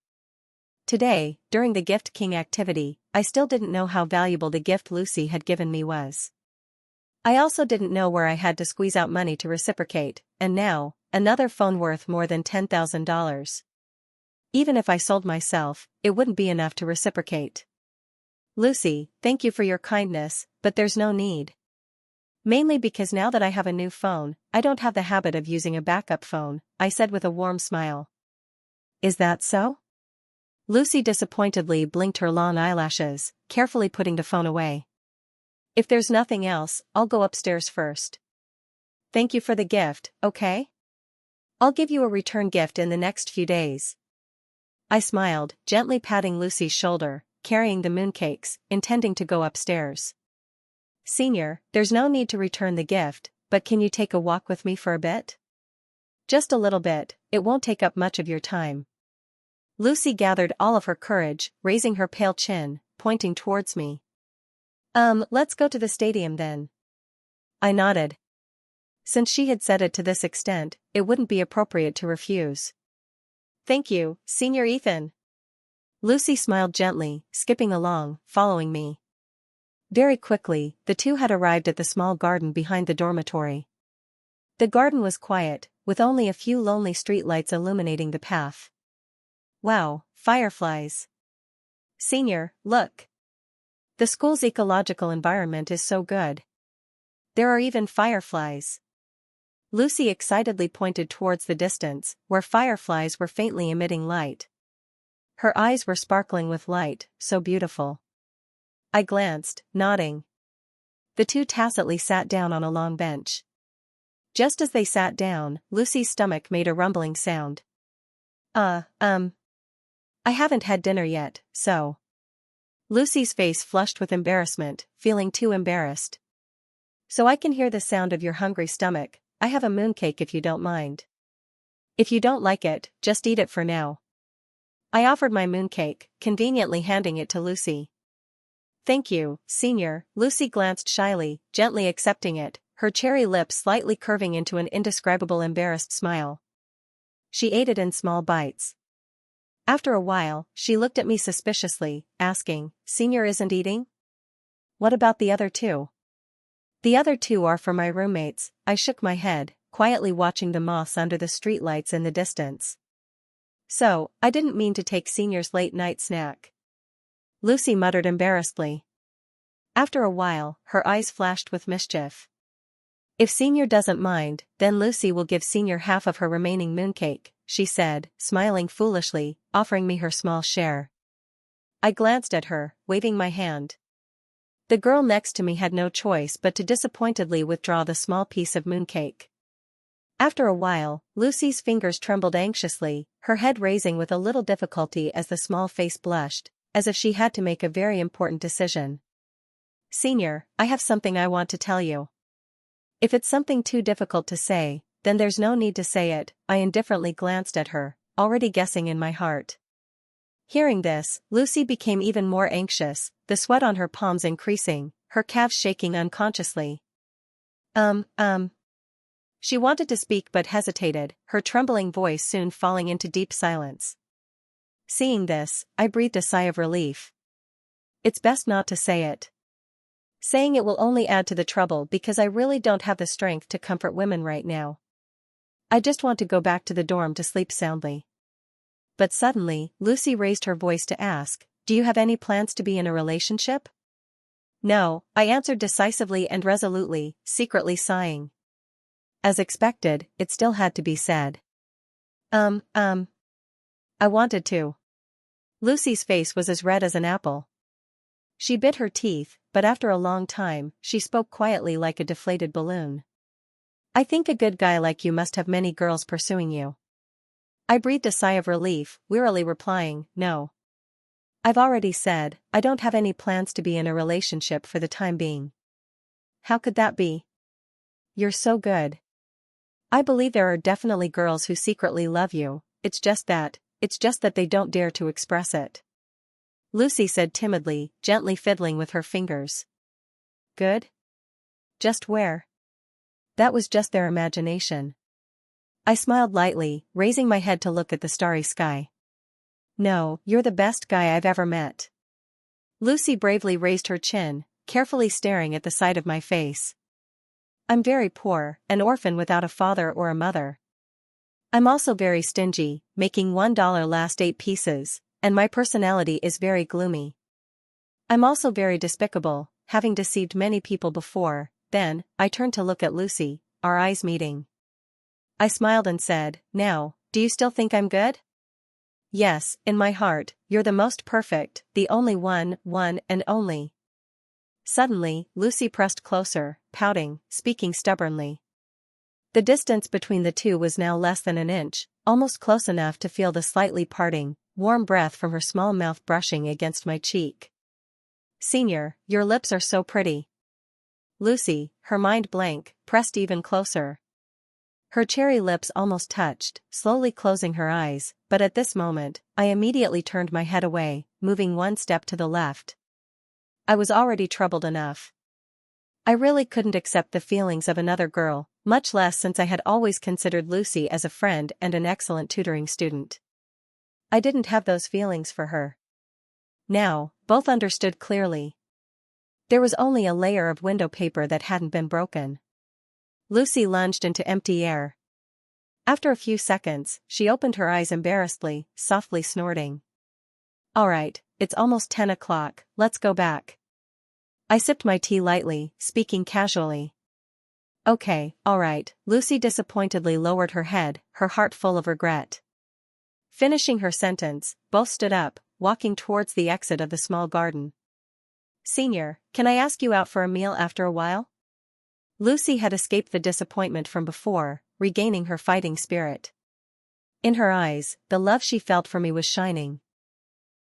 Today, during the Gift King activity, I still didn't know how valuable the gift Lucy had given me was. I also didn't know where I had to squeeze out money to reciprocate, and now, another phone worth more than $10,000. Even if I sold myself, it wouldn't be enough to reciprocate. Lucy, thank you for your kindness, but there's no need. Mainly because now that I have a new phone, I don't have the habit of using a backup phone, I said with a warm smile. Is that so? Lucy disappointedly blinked her long eyelashes, carefully putting the phone away. If there's nothing else, I'll go upstairs first. Thank you for the gift, okay? I'll give you a return gift in the next few days. I smiled, gently patting Lucy's shoulder, carrying the mooncakes, intending to go upstairs. Senior, there's no need to return the gift, but can you take a walk with me for a bit? Just a little bit, it won't take up much of your time. Lucy gathered all of her courage, raising her pale chin, pointing towards me. Let's go to the stadium then. I nodded. Since she had said it to this extent, it wouldn't be appropriate to refuse. Thank you, Senior Ethan. Lucy smiled gently, skipping along, following me. Very quickly, the two had arrived at the small garden behind the dormitory. The garden was quiet, with only a few lonely streetlights illuminating the path. Wow, fireflies. Senior, look. The school's ecological environment is so good. There are even fireflies. Lucy excitedly pointed towards the distance, where fireflies were faintly emitting light. Her eyes were sparkling with light, so beautiful. I glanced, nodding. The two tacitly sat down on a long bench. Just as they sat down, Lucy's stomach made a rumbling sound. I haven't had dinner yet, so. Lucy's face flushed with embarrassment, feeling too embarrassed. So I can hear the sound of your hungry stomach. I have a mooncake if you don't mind. If you don't like it, just eat it for now. I offered my mooncake, conveniently handing it to Lucy. Thank you, Senior. Lucy glanced shyly, gently accepting it, her cherry lips slightly curving into an indescribable embarrassed smile. She ate it in small bites. After a while, she looked at me suspiciously, asking, Senior isn't eating? What about the other two? The other two are for my roommates. I shook my head, quietly watching the moths under the streetlights in the distance. So, I didn't mean to take Senior's late-night snack. Lucy muttered embarrassedly. After a while, her eyes flashed with mischief. If Senior doesn't mind, then Lucy will give Senior half of her remaining mooncake, she said, smiling foolishly, offering me her small share. I glanced at her, waving my hand. The girl next to me had no choice but to disappointedly withdraw the small piece of mooncake. After a while, Lucy's fingers trembled anxiously, her head raising with a little difficulty as the small face blushed, as if she had to make a very important decision. Senior, I have something I want to tell you. If it's something too difficult to say, then there's no need to say it, I indifferently glanced at her, already guessing in my heart. Hearing this, Lucy became even more anxious, the sweat on her palms increasing, her calves shaking unconsciously. She wanted to speak but hesitated, her trembling voice soon falling into deep silence. Seeing this, I breathed a sigh of relief. It's best not to say it. Saying it will only add to the trouble because I really don't have the strength to comfort women right now. I just want to go back to the dorm to sleep soundly. But suddenly, Lucy raised her voice to ask, do you have any plans to be in a relationship? No, I answered decisively and resolutely, secretly sighing. As expected, it still had to be said. I wanted to. Lucy's face was as red as an apple. She bit her teeth, but after a long time, she spoke quietly like a deflated balloon. I think a good guy like you must have many girls pursuing you. I breathed a sigh of relief, wearily replying, no. I've already said, I don't have any plans to be in a relationship for the time being. How could that be? You're so good. I believe there are definitely girls who secretly love you, it's just that they don't dare to express it. Lucy said timidly, gently fiddling with her fingers. Good? Just where? That was just their imagination. I smiled lightly, raising my head to look at the starry sky. No, you're the best guy I've ever met. Lucy bravely raised her chin, carefully staring at the side of my face. I'm very poor, an orphan without a father or a mother. I'm also very stingy, making $1 last 8 pieces, and my personality is very gloomy. I'm also very despicable, having deceived many people before. Then, I turned to look at Lucy, our eyes meeting. I smiled and said, now, do you still think I'm good? Yes, in my heart, you're the most perfect, the only one and only. Suddenly, Lucy pressed closer, pouting, speaking stubbornly. The distance between the two was now less than an inch, almost close enough to feel the slightly parting, warm breath from her small mouth brushing against my cheek. Senior, your lips are so pretty. Lucy, her mind blank, pressed even closer. Her cherry lips almost touched, slowly closing her eyes, but at this moment, I immediately turned my head away, moving one step to the left. I was already troubled enough. I really couldn't accept the feelings of another girl, much less since I had always considered Lucy as a friend and an excellent tutoring student. I didn't have those feelings for her. Now, both understood clearly. There was only a layer of window paper that hadn't been broken. Lucy lunged into empty air. After a few seconds, she opened her eyes embarrassedly, softly snorting. All right, it's almost 10 o'clock, let's go back. I sipped my tea lightly, speaking casually. Okay, all right, Lucy disappointedly lowered her head, her heart full of regret. Finishing her sentence, both stood up, walking towards the exit of the small garden. Senior, can I ask you out for a meal after a while? Lucy had escaped the disappointment from before, regaining her fighting spirit. In her eyes, the love she felt for me was shining.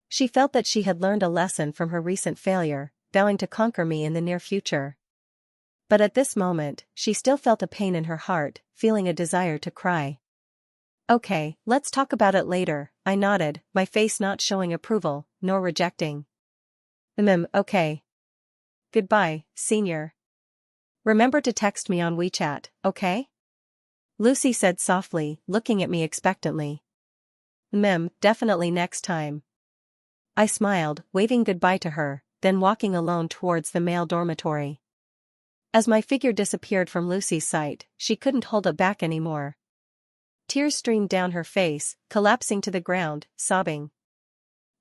She felt that she had learned a lesson from her recent failure, vowing to conquer me in the near future. But at this moment, she still felt a pain in her heart, feeling a desire to cry. Okay, let's talk about it later, I nodded, my face not showing approval, nor rejecting. Okay. Goodbye, Senior. Remember to text me on WeChat, okay? Lucy said softly, looking at me expectantly. Definitely next time. I smiled, waving goodbye to her, then walking alone towards the male dormitory. As my figure disappeared from Lucy's sight, she couldn't hold it back anymore. Tears streamed down her face, collapsing to the ground, sobbing.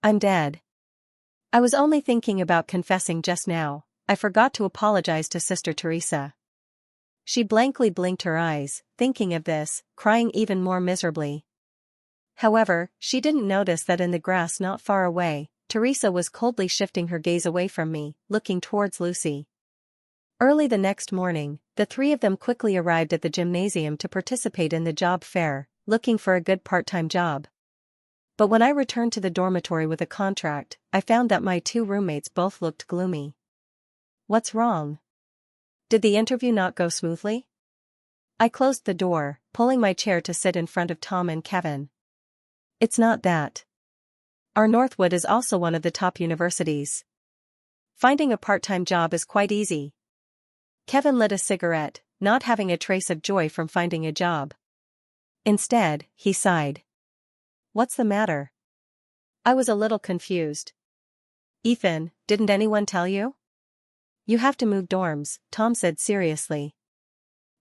I'm dead. I was only thinking about confessing just now. I forgot to apologize to Sister Teresa. She blankly blinked her eyes, thinking of this, crying even more miserably. However, she didn't notice that in the grass not far away, Teresa was coldly shifting her gaze away from me, looking towards Lucy. Early the next morning, the three of them quickly arrived at the gymnasium to participate in the job fair, looking for a good part-time job. But when I returned to the dormitory with a contract, I found that my two roommates both looked gloomy. What's wrong? Did the interview not go smoothly? I closed the door, pulling my chair to sit in front of Tom and Kevin. It's not that. Our Northwood is also one of the top universities. Finding a part-time job is quite easy. Kevin lit a cigarette, not having a trace of joy from finding a job. Instead, he sighed. What's the matter? I was a little confused. Ethan, didn't anyone tell you? You have to move dorms, Tom said seriously.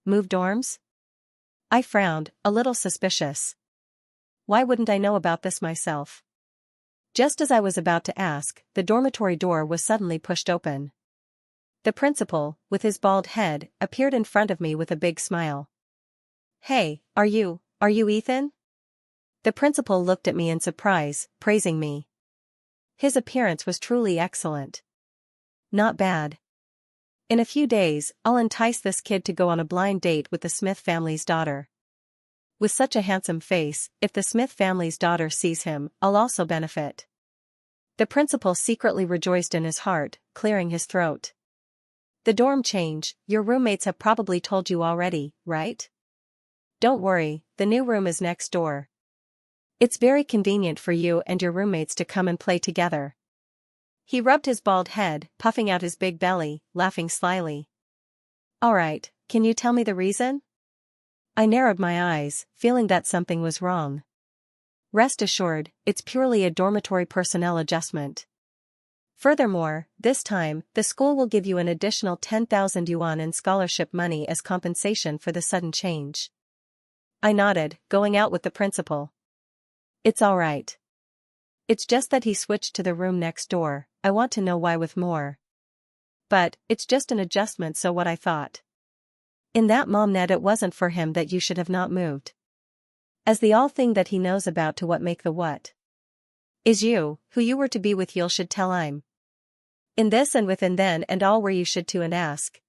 Move dorms? I frowned, a little suspicious. Why wouldn't I know about this myself? Just as I was about to ask, the dormitory door was suddenly pushed open. The principal, with his bald head, appeared in front of me with a big smile. Hey, are you Ethan? The principal looked at me in surprise, praising me. His appearance was truly excellent. Not bad. In a few days, I'll entice this kid to go on a blind date with the Smith family's daughter. With such a handsome face, if the Smith family's daughter sees him, I'll also benefit. The principal secretly rejoiced in his heart, clearing his throat. The dorm change, your roommates have probably told you already, right? Don't worry, the new room is next door. It's very convenient for you and your roommates to come and play together. He rubbed his bald head, puffing out his big belly, laughing slyly. Alright, can you tell me the reason? I narrowed my eyes, feeling that something was wrong. Rest assured, it's purely a dormitory personnel adjustment. Furthermore, this time, the school will give you an additional 10,000 yuan in scholarship money as compensation for the sudden change. I nodded, going out with the principal. It's alright. It's just that he switched to the room next door. I want to know why with more. But, it's just an adjustment, so what I thought. In that mom net it wasn't for him that you should have not moved. As the all thing that he knows about to what make the what. Is you, who you were to be with you'll should tell I'm. In this and within then and all where you should to and ask.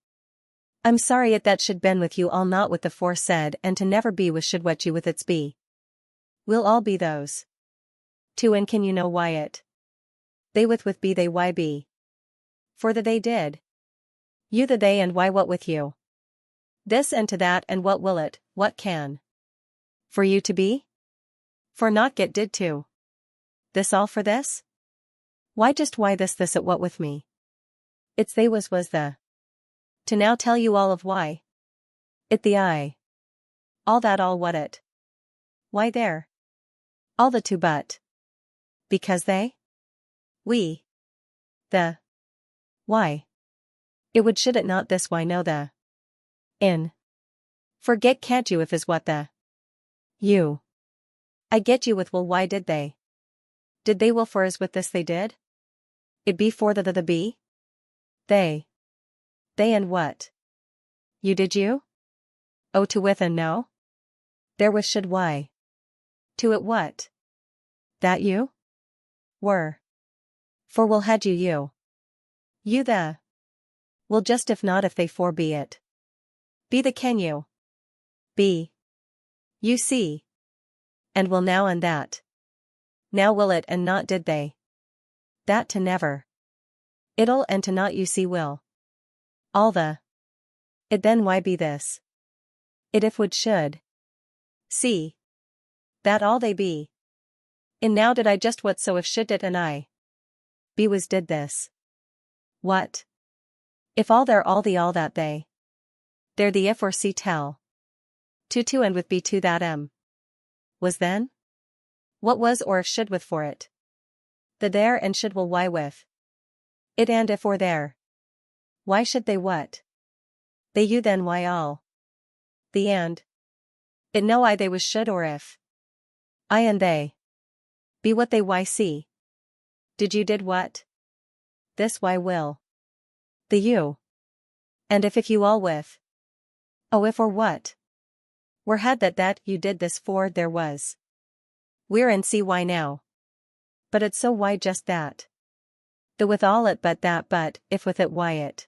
I'm sorry it that should been with you all not with the foresaid and to never be with should what you with its be. We'll all be those. To and can you know why it? They with be they why be. For the they did. You the they and why what with you. This and to that and what will it, what can. For you to be? For not get did to. This all for this? Why just why this at what with me? It's they was the. To now tell you all of why. It the I. All that all what it. Why there? All the to but. Because they? We. The. Why? It would should it not this why know the. In. Forget can't you if is what the. You. I get you with well why did they? Did they will for is with this they did? It be for the be? They. They and what? You did you? Oh to with and no? There was should why. To it what? That you? Were. For will had you. You the. Well just if not if they for be it. Be the can you. Be. You see. And will now and that. Now will it and not did they. That to never. It'll and to not you see will. All the. It then why be this? It if would should. See. That all they be. In now did I just what so if should it and I. Be was did this. What? If all there all the all that they. There the if or see tell. To and with be to that was then? What was or if should with for it? The there and should will why with. It and if or there. Why should they what? They you then why all. The and. It no I they was should or if. I and they. Be what they why see. Did you did what? this why will. The you. And if you all with. Oh if or what? Were had that you did this for there was. Where and see why now. But it's so why just that. The with all it but that but, if with it why it.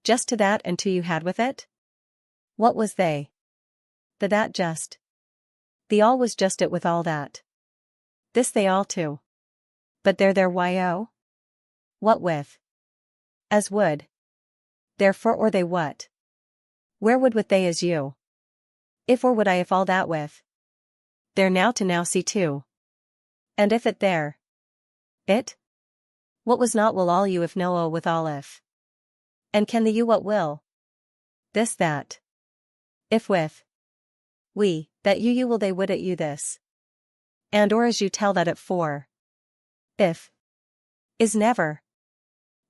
Just to that and to you had with it? What was they? The that just. The all was just it with all that. This they all too. But there why oh? What with? As would. Therefore or they what? Where would with they as you? If or would I if all that with? There now to now see too. And if it there? It? What was not will all you if no oh with all if? And can the you what will? This that. If with. We, that you will they would at you this. And or as you tell that it for. If. Is never.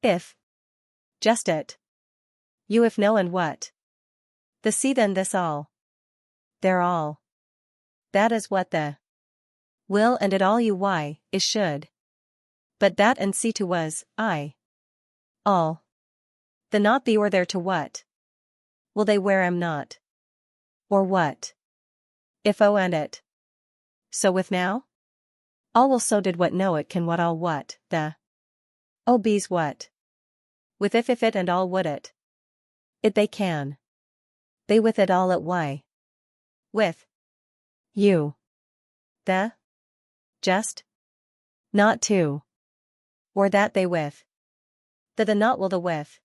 If. Just it. You if no and what? The see then this all. They're all. That is what the. Will and it all you why, is should. But that and see to was, I. All. The not the or there to what? Will they where am not? Or what? If oh and it. So with now? All will so did what know it can what all what, the. Oh be's what? With if it and all would it. It they can. They with it all at why. With. You. The. Just. Not to. Or that they with. The not will the with.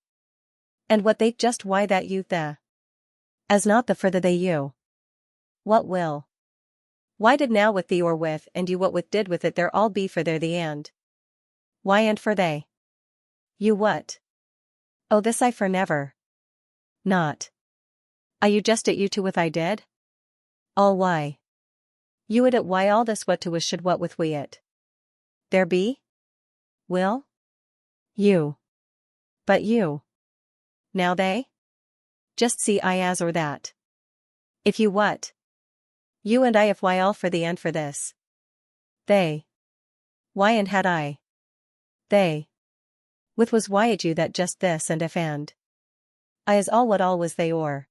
And what they just why that you the. As not the for the they you. What will? Why did now with the or with and you what with did with it there all be for there the and? Why and for they? You what? Oh this I for never. Not. I you just at you to with I did? All why? You it at why all this what to was should what with we it? There be? Will? You. But you. Now they? Just see I as or that. If you what? You and I if why all for the and for this. They. Why and had I. They. With was why at you that just this and if and. I as all what all was they or.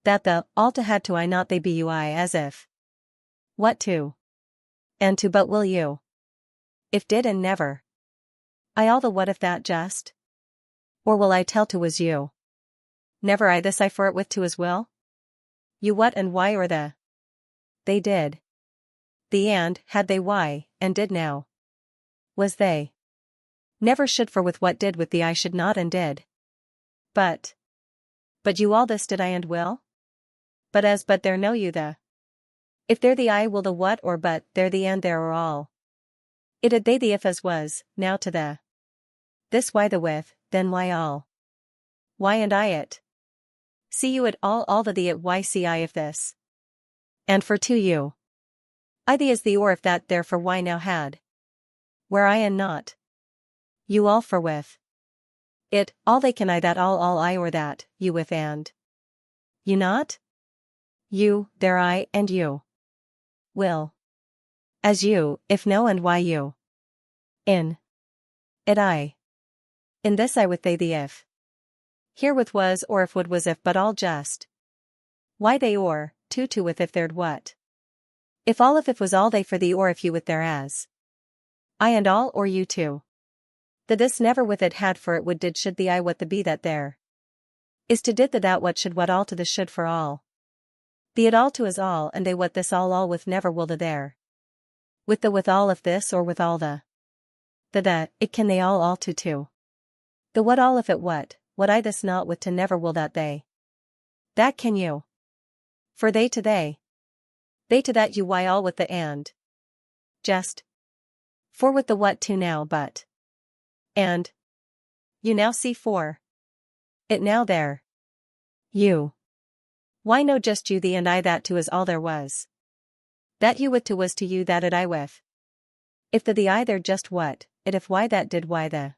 That the, all to had to I not they be you I as if. What to? And to but will you. If did and never. I all the what if that just? Or will I tell to was you? Never I this I for it with to as will? You what and why or the? They did. The and, had they why, and did now. Was they. Never should for with what did with the I should not and did. But you all this did I and will? But as but there know you the. If there the I will the what or but there the and there are all. It had they the if as was, now to the. This why the with, then why all. Why and I it. See you at all the at why see I if this. And for to you. I the is the or if that there for why now had. Where I and not. You all for with. It, all they can I that all I or that, you with and. You not? You, there I, and you. Will. As you, if no and why you. In. It I. In this I with they the if. Here with was or if would was if but all just. Why they or, to with if there'd what. If all if was all they for the or if you with their as. I and all or you too. The this never with it had for it would did should the I what the be that there. Is to did the that what should what all to the should for all. The it all to is all and they what this all with never will the there. With the with all of this or with all the. The, it can they all to too. The what all if it what I this not with to never will that they. That can you. For they to they. They to that you why all with the and. Just. For with the what to now but. And. You now see for. It now there. You. Why no just you the and I that to is all there was. That you with to was to you that it I with. If the I there just what, it if why that did why the.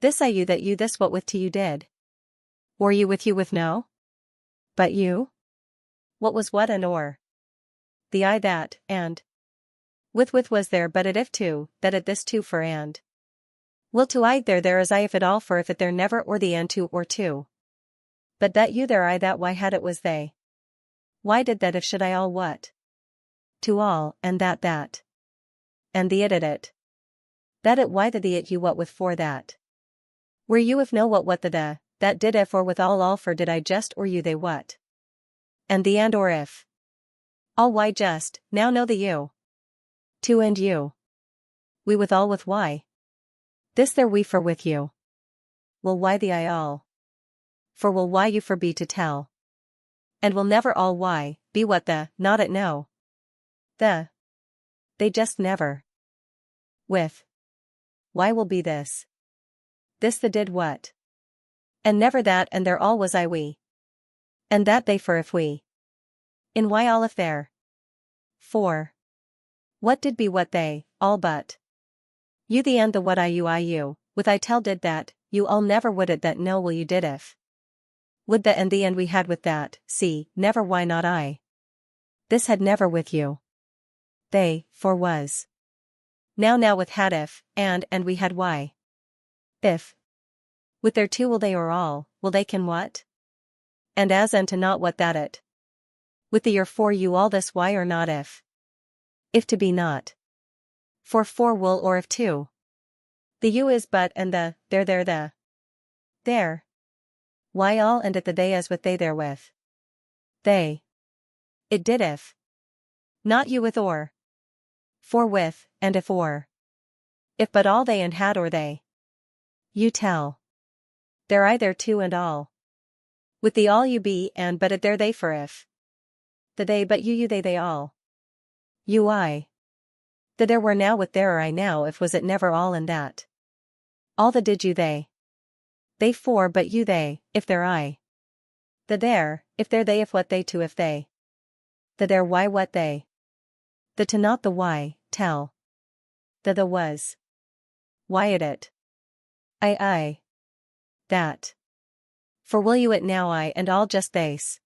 This I you that you this what with to you did. Or you with no? But you? What was what and or? The I that, and. With was there but it if to, that it this too for and. Will to I there as I if it all for if it there never or the and to or two. But that you there I that why had it was they. Why did that if should I all what? To all, and that. And the it. That it why the it you what with for that. Were you if no what the, that did if or with all for did I just or you they what. And the and or if. All why just, now know the you. To and you. We with all with why. This there we for with you. Will why the I all. For will why you for be to tell. And will never all why, be what the, not at no. The. They just never. With. Why will be this. This the did what. And never that and there all was I we. And that they for if we. In why all if there. For. What did be what they, all but. You the and the what I you, with I tell did that, you all never would it that no will you did if. Would the and the end we had with that, see, never why not I. This had never with you. They, for was. Now with had if, and we had why. If. With their two will they or all, will they can what? And as and to not what that it. With the or for you all this why or not if. If to be not. For will or if to. The you is but and the, there the. There. Why all and at the they as with they therewith. They. It did if. Not you with or. For with, and if or. If but all they and had or they. You tell. There I there too and all. With the all you be and but it there they for if. The they but you they all. You I. The there were now with there or I now if was it never all and that. All the did you they. They for but you they, if there I. The there, if there they if what they to if they. The there why what they. The to not the why, tell. The was. Why it. I. That. For will you it now I and all just theys.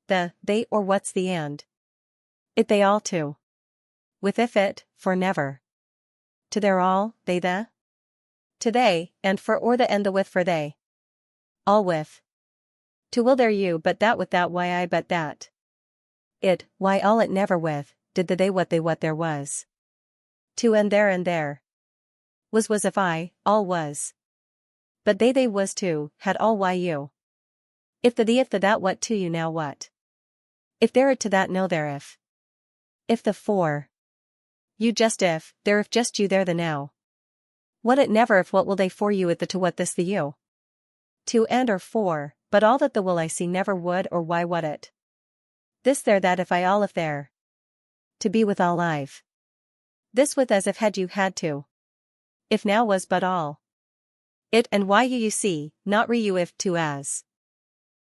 The, they or what's the and. It they all too. With if it, for never. To their all, they the. To they, and for or the and the with for they. All with. To will there you but that with that why I but that. It, why all it never with, did the they what there was. To and there. Was if I, all was. But they was too, had all why you. If the that what to you now what. If there it to that no there if. If the for. You just if, there if just you there the now. What it never if what will they for you at the to what this the you. To and or for, but all that the will I see never would or why what it. This there that if I all if there. To be with all live. This with as if had you had to. If now was but all. It and why you see, not re you if to as.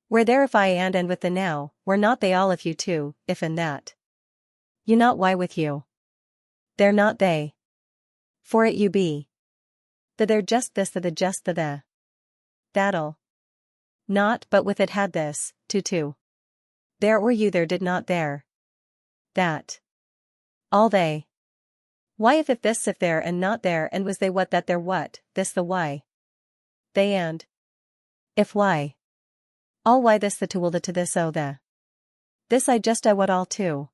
Where there if I and with the now, were not they all if you too, if and that. You not why with you. They're not they. For it you be. The there just this the just the. That'll. Not but with it had this, to. There or you there did not there. That. All they. Why if this if there and not there and was they what that there what, this the why. They and. If why. All why this the to will the to this oh the. This I just I what all too.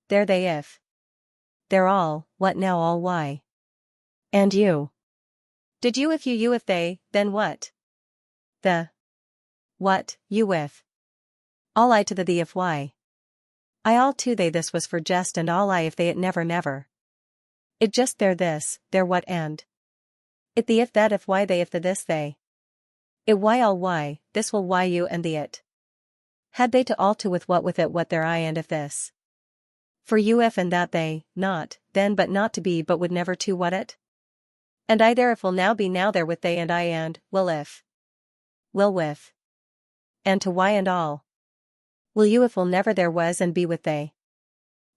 There they if. They're all, what now all why. And you. Did you if they, then what? The. What, you with. All I to the if why. I all to they this was for just and all I if they it never. It just there this, there what and. It the if that if why they if the this they. It why all why, this will why you and the it. Had they to all to with it what their I and if this. For you if and that they, not, then but not to be but would never to what it? And I there if will now be now there with they and I and, will if. Will with. And to why and all. Will you if will never there was and be with they.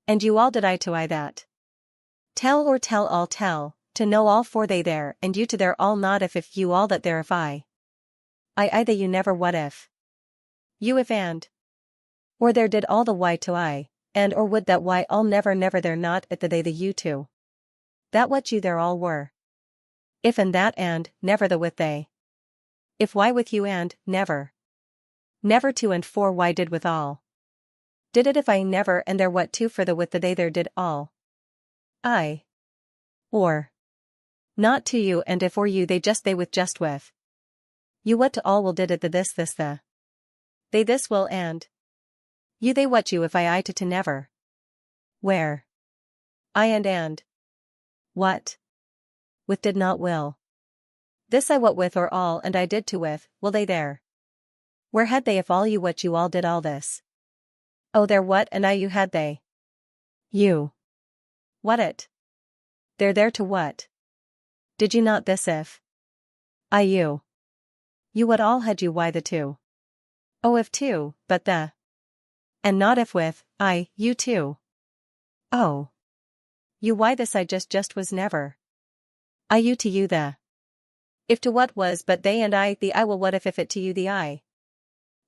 And you all did I to I that. Tell or tell all tell, to know all for they there and you to their all not if you all that there if I. I they you never what if. You if and. Or there did all the why to I. And or would that why all never there not at the they the you too. That what you there all were. If and that and, never the with they. If why with you and, never. Never to and for why did with all. Did it if I never and there what to for the with the they there did all. I. Or. Not to you and if or you they just they with just with. You what to all will did it the this the. They this will and. You they what you if I to never. Where. I and. What. With did not will. This I what with or all and I did to with, will they there. Where had they if all you what you all did all this. Oh there what and I you had they. You. What it. There to what. Did you not this if. I you. You what all had you why the two. Oh if two, but the. And not if with, I, you too. Oh. You why this I just was never. I you to you the. If to what was but they and I the I will what if it to you the I.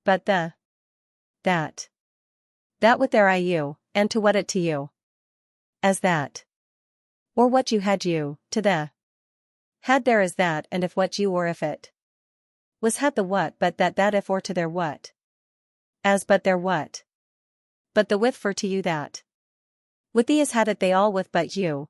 But the. That. That with their I you, and to what it to you. As that. Or what you had you, to the. Had there as that and if what you or if it. Was had the what but that if or to their what. As but their what. But the with for to you that. With the as had it they all with but you,